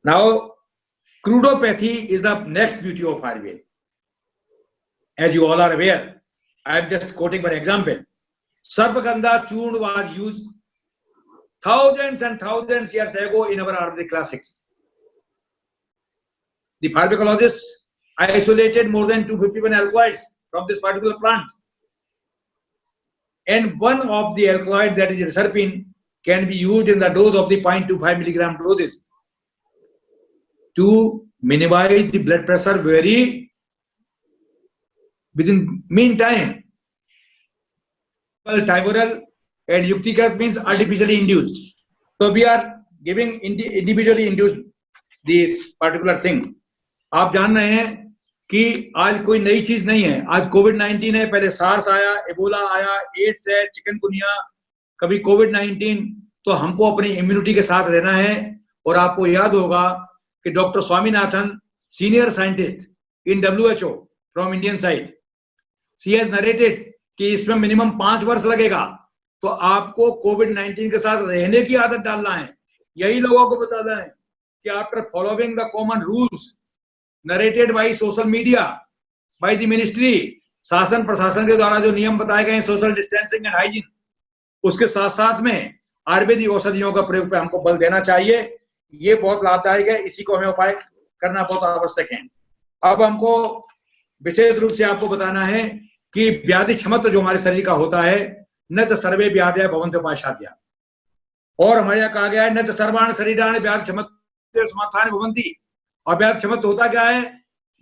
Speaker 3: Now, crudopathy is the next beauty of Ayurveda. As you all are aware, I am just quoting one example. Sarpagandha Churn was used thousands and thousands years ago in our Ayurvedic classics. The pharmacologists isolated more than 251 alkaloids from this particular plant. And one of the alkaloids, that is reserpine, can be used in the dose of the 0.25 milligram doses to minimize the blood pressure very within meantime. Tiboral and Yuktikat means artificially induced. So we are giving individually induced this particular thing. आप जान रहे हैं कि आज कोई नई चीज नहीं है। आज कोविड-19 है, पहले सार्स आया, एबोला आया, एड्स है, चिकनगुनिया, कभी कोविड-19। तो हमको अपनी इम्यूनिटी के साथ रहना है। और आपको याद होगा कि doctor Swaminathan, senior scientist in WHO from Indian side, she has narrated कि इसमें मिनिमम 5 वर्ष लगेगा। तो आपको कोविड-19 के साथ रहने की आदत डालना है। यही लोगों को बताना है कि after following the common rules narrated by social media, by the ministry, शासन प्रशासन के द्वारा जो नियम बताए गए हैं, सोशल डिस्टेंसिंग एंड हाइजीन, उसके साथ साथ में आयुर्वेदिक औषधियों का प्रयोग पे हमको बल देना चाहिए। ये बहुत लाभदायक है, इसी को हमें उपाय करना बहुत आवश्यक है। अब हमको विशेष रूप से आपको बताना है कि व्याधि क्षमत्व जो हमारे शरीर का होता है, न च सर्वे व्याधयः भवन्ति उपासाद्या, और हमारे यहाँ कहा गया है न च सर्वाणि शरीराणि व्याधि क्षमत्व समाधान भवन्ति। और व्याधि क्षमत्व होता क्या है?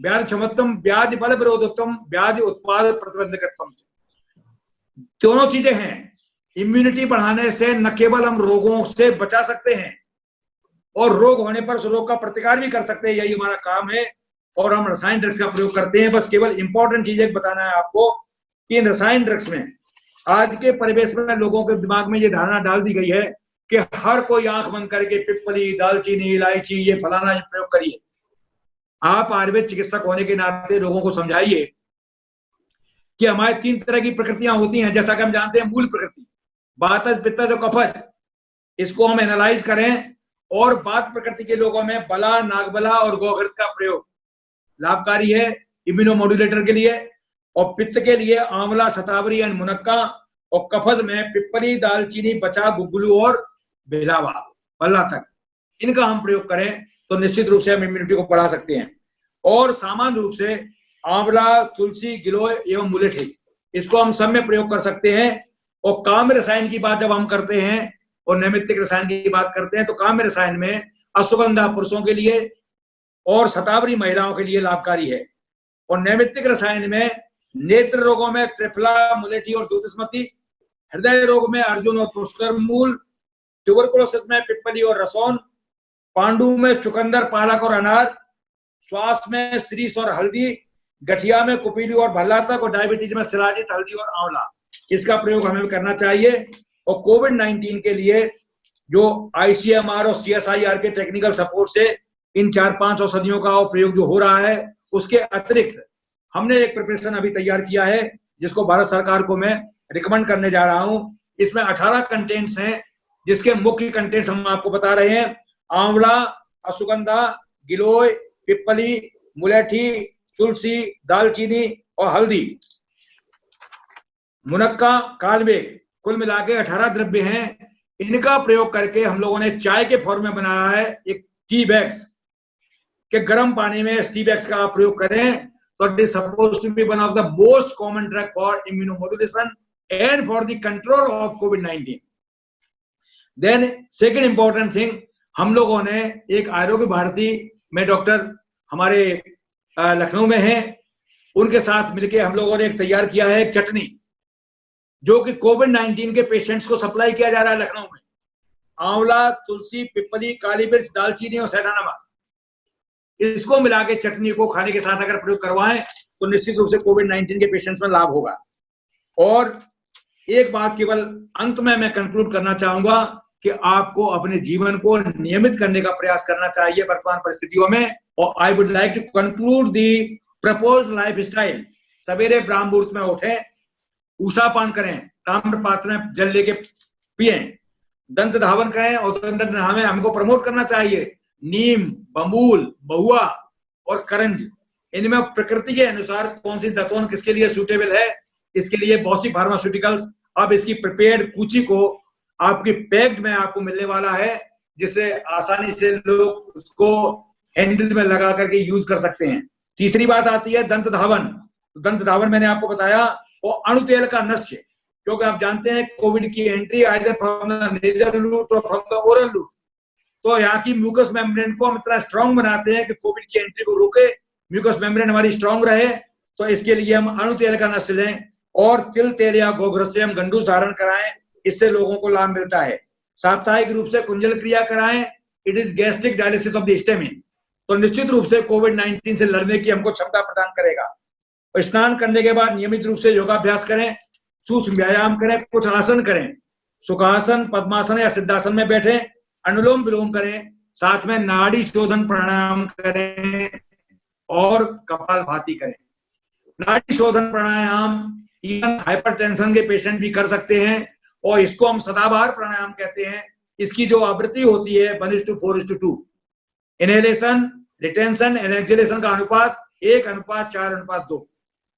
Speaker 3: व्याधि क्षमत्वम व्याधि बल विरोधत्वम व्याधि उत्पाद प्रतिबंधकत्वम, दोनों चीजें हैं। इम्यूनिटी बढ़ाने से न केवल हम रोगों से बचा सकते हैं और रोग होने पर उस रोग का प्रतिकार भी कर सकते हैं, यही हमारा काम है। और हम रसायन ड्रग्स का प्रयोग करते हैं। बस केवल इंपॉर्टेंट चीजें बताना है आपको कि रसायन ड्रग्स में आज के परिवेश में लोगों के दिमाग में ये धारणा डाल दी गई है कि हर कोई आंख बंद करके पिपली, दालचीनी, इलायची, ये फलाना प्रयोग करिए। आप आयुर्वेद चिकित्सक होने के नाते लोगों को समझाइए कि हमारे 3 तरह की प्रकृतियां होती हैं। जैसा कि हम जानते हैं, मूल प्रकृति वातज, पित्तज और कफज, इसको हम एनालाइज करें। और बात प्रकृति के लोगों में बला, नागबला और गोघृत का प्रयोग लाभकारी है इम्यूनोमोड्यूलेटर के लिए। और पित्त के लिए आंवला, शतावरी एंड मुनक्का। और कफज में पिपली, दालचीनी, बचा, गुग्गुलू और बेलावा, पल्ला तक, इनका हम प्रयोग करें तो निश्चित रूप से हम इम्यूनिटी को बढ़ा सकते हैं। और सामान्य रूप से आंवला, तुलसी, गिलोय एवं मुलेठी, इसको हम सब में प्रयोग कर सकते हैं। और काम्य रसायन की बात जब हम करते हैं और नैमित्तिक रसायन की बात करते हैं, तो काम्य रसायन में अश्वगंधा पुरुषों के लिए और शतावरी महिलाओं के लिए लाभकारी है। और नैमित्तिक रसायन में नेत्र रोगों में त्रिफला, मुलेठी और ज्योतिषमती, हृदय रोग में अर्जुन और पुष्कर मूल, ट्यूबरकुलोसिस में पिपली और रसौन, पांडु में चुकंदर, पालक और अनार, श्वास में श्रीस और हल्दी, गठिया में कुपीली और भल्ला तक, और डायबिटीज में शिलाजित, हल्दी और आंवला, इसका प्रयोग हमें करना चाहिए। और कोविड-19 के लिए जो ICMR और CSIR के टेक्निकल सपोर्ट से इन 4-5 औषधियों का प्रयोग जो हो रहा है, उसके अतिरिक्त हमने एक प्रिपरेशन अभी तैयार किया है जिसको भारत सरकार को मैं रिकमेंड करने जा रहा हूं। इसमें 18 कंटेंट्स हैं, जिसके मुख्य कंटेंट्स हम आपको बता रहे हैं। आंवला, अश्वगंधा, गिलोय, पिपली, मुलेठी, तुलसी, दालचीनी और हल्दी, मुनक्का, कालबे, कुल मिला के 18 द्रव्य हैं। इनका प्रयोग करके हम लोगों ने चाय के फॉर्म में बनाया है एक टी बैग्स, के गर्म पानी में टी बैग्स का प्रयोग करें तो it is supposed to be one of the most common drug for immunomodulation and for the control of कोविड-19। देन सेकंड इंपॉर्टेंट थिंग, हम लोगों ने एक आरोग्य भारती में डॉक्टर हमारे लखनऊ में हैं, उनके साथ मिलकर हम लोगों ने एक तैयार किया है एक चटनी, जो कि कोविड-19 के पेशेंट्स को सप्लाई किया जा रहा है लखनऊ में। आंवला, तुलसी, पिपली, काली मिर्च, दालचीनी और सैंधा नमक, इसको मिला के चटनी को खाने के साथ अगर प्रयोग करवाएं तो निश्चित रूप से कोविड-19 के पेशेंट्स में लाभ होगा। और एक बात केवल अंत में मैं कंक्लूड करना चाहूंगा कि आपको अपने जीवन को नियमित करने का प्रयास करना चाहिए वर्तमान परिस्थितियों में। और I would like to conclude the proposed life style. सवेरे ब्राह्म मुहूर्त में उठें, ऊषा पान करें, ताम्र पात्र में जल लेके पिए, दंत धावन करें और दंत में हमको प्रमोट करना चाहिए। नीम, बम्बूल, बहुआ और करंज, इनमें प्रकृति के अनुसार कौन सी दतवन किसके लिए सूटेबल है, इसके लिए बॉसी फार्मास्यूटिकल्स अब इसकी प्रिपेयर्ड कूची को आपकी पैक्ड में आपको मिलने वाला है, जिससे आसानी से लोग उसको हैंडल में लगा करके यूज कर सकते हैं। तीसरी बात आती है दंत धावन। दंत धावन मैंने आपको बताया, और अणु तेल का नश्य, क्योंकि आप जानते हैं कोविड की entry either from the nasal route और फ्रॉम द ओरल रूट। तो यहाँ की म्यूकस मेम्ब्रेन को हम इतना स्ट्रॉन्ग बनाते हैं कि कोविड की एंट्री को रोके, म्यूकस मेम्ब्रेन हमारी स्ट्रॉन्ग रहे। तो इसके लिए हम अणु तेल का नश्य लें और तिल तेल या गोघृत से हम गंडूस धारण कराएं, इससे लोगों को लाभ मिलता है। साप्ताहिक रूप से कुंजल क्रिया कराएं, it is gastric dialysis of the stamen. तो निश्चित रूप से कोविड-19 से लड़ने की हमको क्षमता प्रदान करेगा। स्नान करने के बाद नियमित रूप से योगाभ्यास करें, सूक्ष्म व्यायाम करें, कुछ आसन करें, सुखासन, पद्मासन या सिद्धासन में बैठे, अनुलोम विलोम करें, साथ में नाड़ी शोधन प्राणायाम करें और कपालभाति करें। नाड़ी शोधन प्राणायाम इवन हाइपरटेंशन के पेशेंट भी कर सकते हैं और इसको हम सदाबहार प्राणायाम कहते हैं। इसकी जो आवृत्ति होती है 1:4:2, इनहेलेशन, रिटेंशन, एक्सहेलेशन का अनुपात 1:4:2।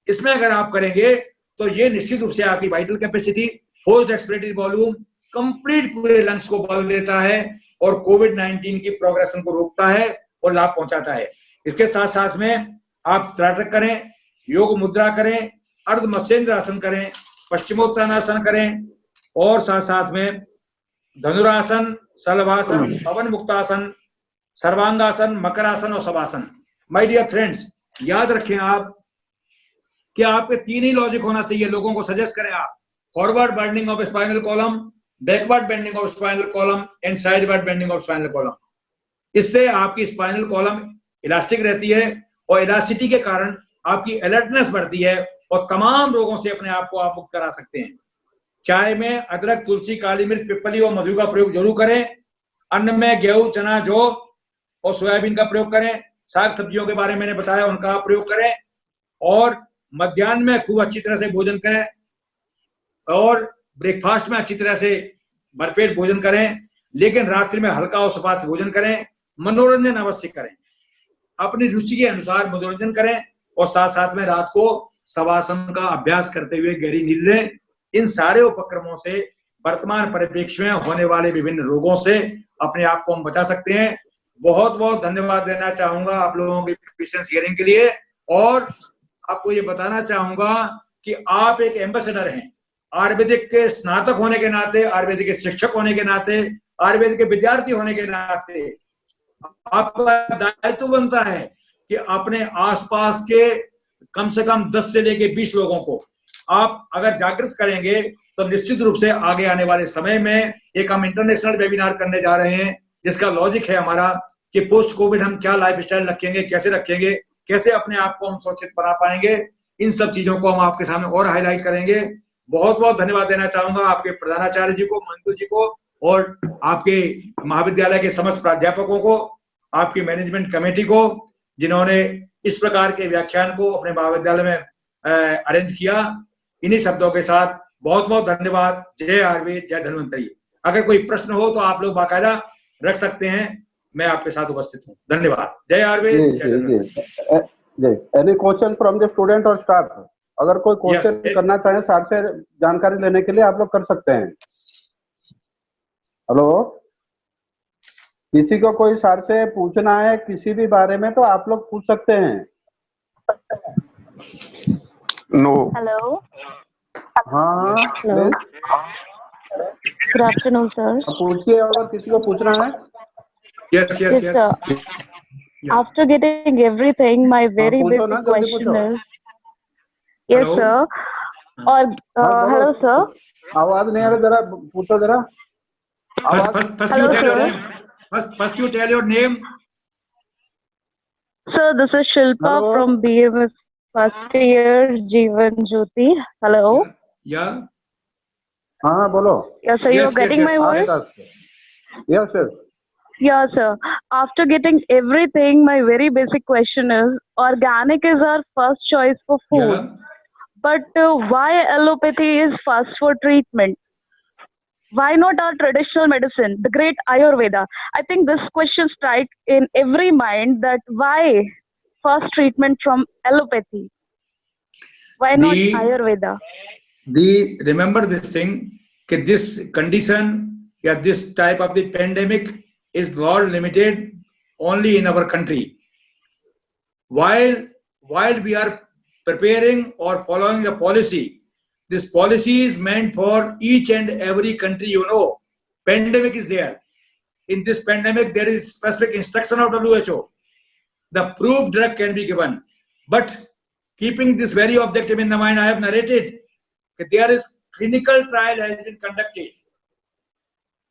Speaker 3: इसमें अगर आप करेंगे तो ये निश्चित रूप से आपकी vital capacity, forced expiratory volume, complete पूरे लंग्स को बल देता है और कोविड-19 की प्रोग्रेशन को रोकता है और लाभ पहुंचाता है। इसके साथ साथ में आप त्राटक करें, योग मुद्रा करें, अर्ध मत्स्येंद्र आसन करें, पश्चिमोत्तानासन करें और साथ साथ में धनुरासन, शलभासन, पवन मुक्तासन, सर्वांगासन, मकरासन और शवासन। माय डियर फ्रेंड्स, याद रखें आप कि आपके 3 ही लॉजिक होना चाहिए। लोगों को सजेस्ट करें आप, forward bending of spinal column, backward bending of spinal column and sideward bending of spinal column. इससे आपकी स्पाइनल कॉलम इलास्टिक रहती है और इलास्टिसिटी के कारण आपकी अलर्टनेस बढ़ती है और तमाम रोगों से अपने आप को आप मुक्त करा सकते हैं। चाय में अदरक, तुलसी, काली मिर्च, पिपली और मधु का प्रयोग जरूर करें। अन्न में गेहूं, चना, जौ और सोयाबीन का प्रयोग करें। साग सब्जियों के बारे में मैंने बताया, उनका प्रयोग करें और मध्याह्न में खूब अच्छी तरह से भोजन करें और ब्रेकफास्ट में अच्छी तरह से भरपेट भोजन करें, लेकिन रात्रि में हल्का और सपाट भोजन करें। मनोरंजन अवश्य करें, अपनी रुचि के अनुसार मनोरंजन करें और साथ साथ में रात को शवासन का अभ्यास करते हुए गहरी नींद लें। इन सारे उपक्रमों से वर्तमान परिप्रेक्ष्य में होने वाले विभिन्न रोगों से अपने आप को हम बचा सकते हैं। बहुत बहुत धन्यवाद देना चाहूंगा आप लोगों की पेशेंस हियरिंग के लिए और आपको ये बताना चाहूंगा कि आप एक एम्बेसडर हैं। आयुर्वेदिक के स्नातक होने के नाते, आयुर्वेदिक के शिक्षक होने के नाते, आयुर्वेदिक के विद्यार्थी होने के नाते आपका दायित्व बनता है कि अपने आसपास के कम से कम 10 से लेके 20 लोगों को आप अगर जागृत करेंगे तो निश्चित रूप से आगे आने वाले समय में एक हम इंटरनेशनल वेबिनार करने जा रहे हैं, जिसका लॉजिक है हमारा कि पोस्ट कोविड हम क्या लाइफस्टाइल रखेंगे, कैसे रखेंगे, कैसे अपने आप को हम सुरक्षित बना पाएंगे। इन सब चीजों को हम आपके सामने और हाईलाइट करेंगे। बहुत बहुत धन्यवाद देना चाहूंगा आपके प्रधानाचार्य जी को, मंतु जी को और आपके महाविद्यालय के समस्त प्राध्यापकों को, आपकी मैनेजमेंट कमेटी को, जिन्होंने इस प्रकार के व्याख्यान को अपने महाविद्यालय में अरेंज किया। इन्हीं शब्दों के साथ बहुत बहुत धन्यवाद। जय आयुर्वेद, जय धन्वंतरी। अगर कोई प्रश्न हो तो आप लोग बाकायदा रख सकते हैं, मैं आपके साथ उपस्थित हूँ। धन्यवाद। जय आयुर्वेद, जय Dhanvantari.
Speaker 1: Any question from the student और स्टाफ? अगर कोई क्वेश्चन करना चाहे सर से जानकारी लेने के लिए आप लोग कर सकते हैं। हेलो, किसी को कोई सर से पूछना है किसी भी बारे में तो आप लोग पूछ सकते हैं।
Speaker 5: नो।
Speaker 4: हेलो।
Speaker 1: हाँ,
Speaker 4: हेलो, गुड आफ्टरनून सर।
Speaker 1: पूछिए अगर किसी को पूछना है।
Speaker 3: Yes yes yes.
Speaker 4: After getting everything, my very basic question is, yes sir, और hello sir,
Speaker 1: आवाज नहीं आ रहा, जरा पूछो जरा।
Speaker 3: First you tell your name.
Speaker 4: Sir, this is Shilpa from BMS first year, Jeevan Jyoti. Hello.
Speaker 3: Yeah.
Speaker 1: हाँ बोलो।
Speaker 4: Yes sir, you are getting my voice?
Speaker 1: Yes sir.
Speaker 4: Yeah sir. After getting everything, my very basic question is, organic is our first choice for food,
Speaker 3: Yeah.
Speaker 4: but why allopathy is first for treatment? Why not our traditional medicine, the great Ayurveda? I think this question strikes in every mind, that why first treatment from allopathy? Why not Ayurveda?
Speaker 3: Remember this thing, that this condition, yeah, this type of the pandemic is not limited only in our country. While we are preparing or following a policy, this policy is meant for each and every country. You know, pandemic is there. In this pandemic, there is specific instruction of WHO. The proof drug can be given. But keeping this very objective in the mind, I have narrated that there is clinical trial has been conducted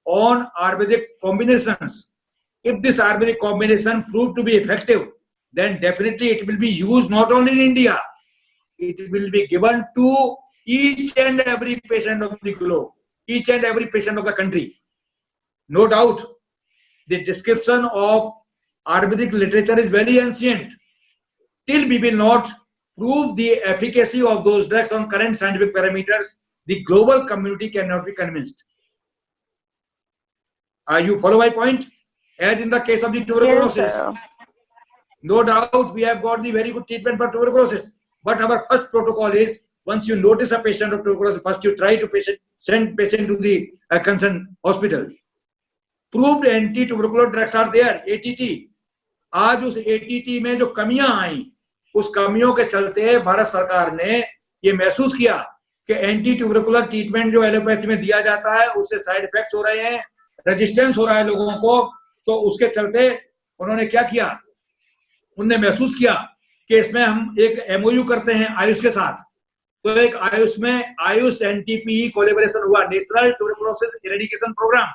Speaker 3: on Ayurvedic combinations If this Ayurvedic combination proved to be effective, then definitely it will be used not only in India, it will be given to each and every patient of the globe, each and every patient of the country. No doubt, the description of Ayurvedic literature is very ancient. Till we will not prove the efficacy of those drugs on current scientific parameters, the global community cannot be convinced. You follow my point? As in the case of the tuberculosis,
Speaker 4: Yes,
Speaker 3: no doubt we have got the very good treatment for tuberculosis. But our first protocol is, once you notice a patient of tuberculosis, first you try to send patient to the concerned hospital. Proved anti-tubercular drugs are there, ATT. आज उस ATT में जो कमियां आई, उस कमियों के चलते भारत सरकार ने ये महसूस किया कि एंटी ट्यूबरकुलर ट्रीटमेंट जो एलोपैथी में दिया जाता है उससे साइड इफेक्ट्स हो रहे हैं, रेजिस्टेंस हो रहा है लोगों को, तो उसके चलते उन्होंने क्या किया, उन्होंने महसूस किया कि इसमें हम एक MOU करते हैं आयुष के साथ। तो एक आयुष में आयुष NTPE कोलैबोरेशन हुआ, नेशनल ट्यूबरकुलोसिस इरेडिकेशन प्रोग्राम,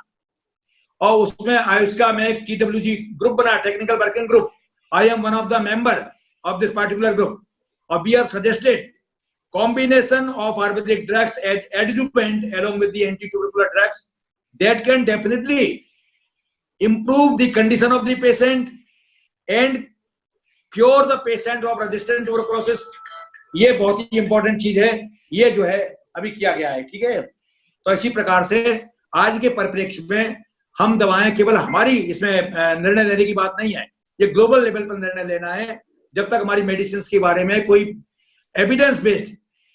Speaker 3: और उसमें आयुष का मैं एक TWG ग्रुप बना, technical working group. I am one of the member of this particular group. We have suggested combination of Ayurvedic drugs as adjuvant along with the anti-tubercular drugs that can definitely improve the condition of the patient and cure the patient of resistant tuberculosis. ये बहुत ही इंपॉर्टेंट चीज है, ये जो है अभी किया गया है, ठीक है। तो इसी प्रकार से आज के परिप्रेक्ष्य में हम दवाएं केवल हमारी इसमें निर्णय लेने की बात नहीं है, ये ग्लोबल लेवल पर निर्णय लेना है। जब तक हमारी मेडिसिन के बारे में कोई एविडेंस बेस्ड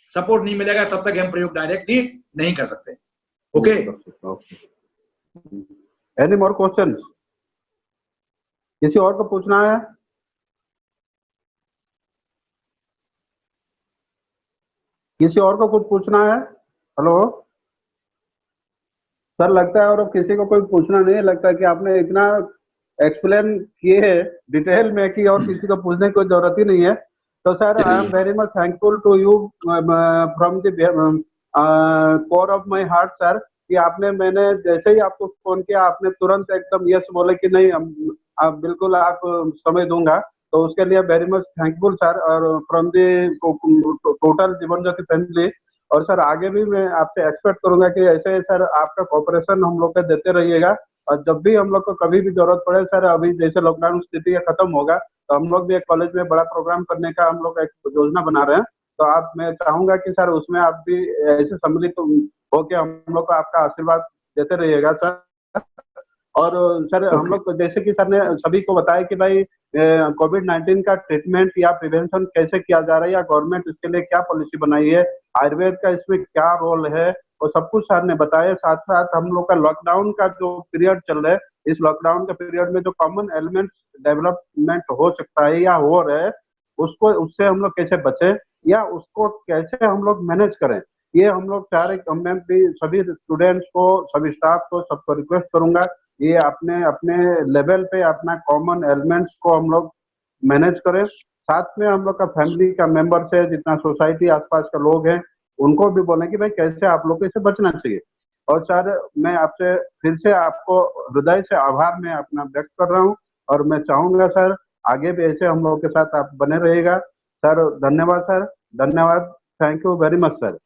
Speaker 3: सपोर्ट नहीं मिलेगा तब तक हम प्रयोग डायरेक्टली नहीं कर सकते। Okay,
Speaker 1: any more question? किसी और को पूछना है? किसी और को कुछ पूछना है? हेलो सर, लगता है और किसी को कोई पूछना नहीं है, लगता है कि आपने इतना एक्सप्लेन किए है डिटेल में कि और किसी को पूछने की कोई जरूरत ही नहीं है। तो sir, I am very much thankful to you from the core of my heart sir, कि आपने, मैंने जैसे ही आपको फोन किया आपने तुरंत एकदम यस बोले कि नहीं आप बिल्कुल आप समय दूंगा, तो उसके लिए वेरी मच थैंकफुल सर, और from the total Jeevan Jyoti family. और सर आगे भी मैं आपसे एक्सपेक्ट करूंगा कि ऐसे सर आपका कोऑपरेशन हम लोग को देते रहिएगा, और जब भी हम लोग को कभी भी जरूरत पड़े सर, अभी जैसे लॉकडाउन स्थिति खत्म होगा तो हम लोग भी एक कॉलेज में बड़ा प्रोग्राम करने का हम लोग एक योजना बना रहे हैं, तो आप, मैं चाहूंगा कि सर उसमें आप भी ऐसे सम्मिलित होकर हम लोग को आपका आशीर्वाद देते रहिएगा सर। और सर हम लोग जैसे कि सर ने सभी को बताया कि भाई कोविड-19 का ट्रीटमेंट या प्रिवेंशन कैसे किया जा रहा है, या गवर्नमेंट इसके लिए क्या पॉलिसी बनाई है, आयुर्वेद का इसमें क्या रोल है, और सब कुछ सर ने बताया। साथ साथ हम लोग का लॉकडाउन का जो पीरियड चल रहा है, इस लॉकडाउन के पीरियड में जो कॉमन एलिमेंट्स डेवलपमेंट हो सकता है या हो रहा है, उसको, उससे हम लोग कैसे बचे या उसको कैसे हम लोग मैनेज करें, ये हम लोग मैं भी सभी स्टूडेंट्स को, सभी स्टाफ को, सबको रिक्वेस्ट करूंगा, ये अपने अपने लेवल पे अपना कॉमन एलिमेंट्स को हम लोग मैनेज करें। साथ में हम लोग का फैमिली का मेंबर से, जितना सोसाइटी आसपास के लोग हैं, उनको भी बोलें कि भाई कैसे आप लोग को इससे बचना चाहिए। और सर मैं आपसे फिर से आपको हृदय से आभार मैं अपना व्यक्त कर रहा हूँ, और मैं चाहूंगा सर आगे भी ऐसे हम लोग के साथ आप बने रहिएगा। सर धन्यवाद सर, धन्यवाद, thank you very much sir.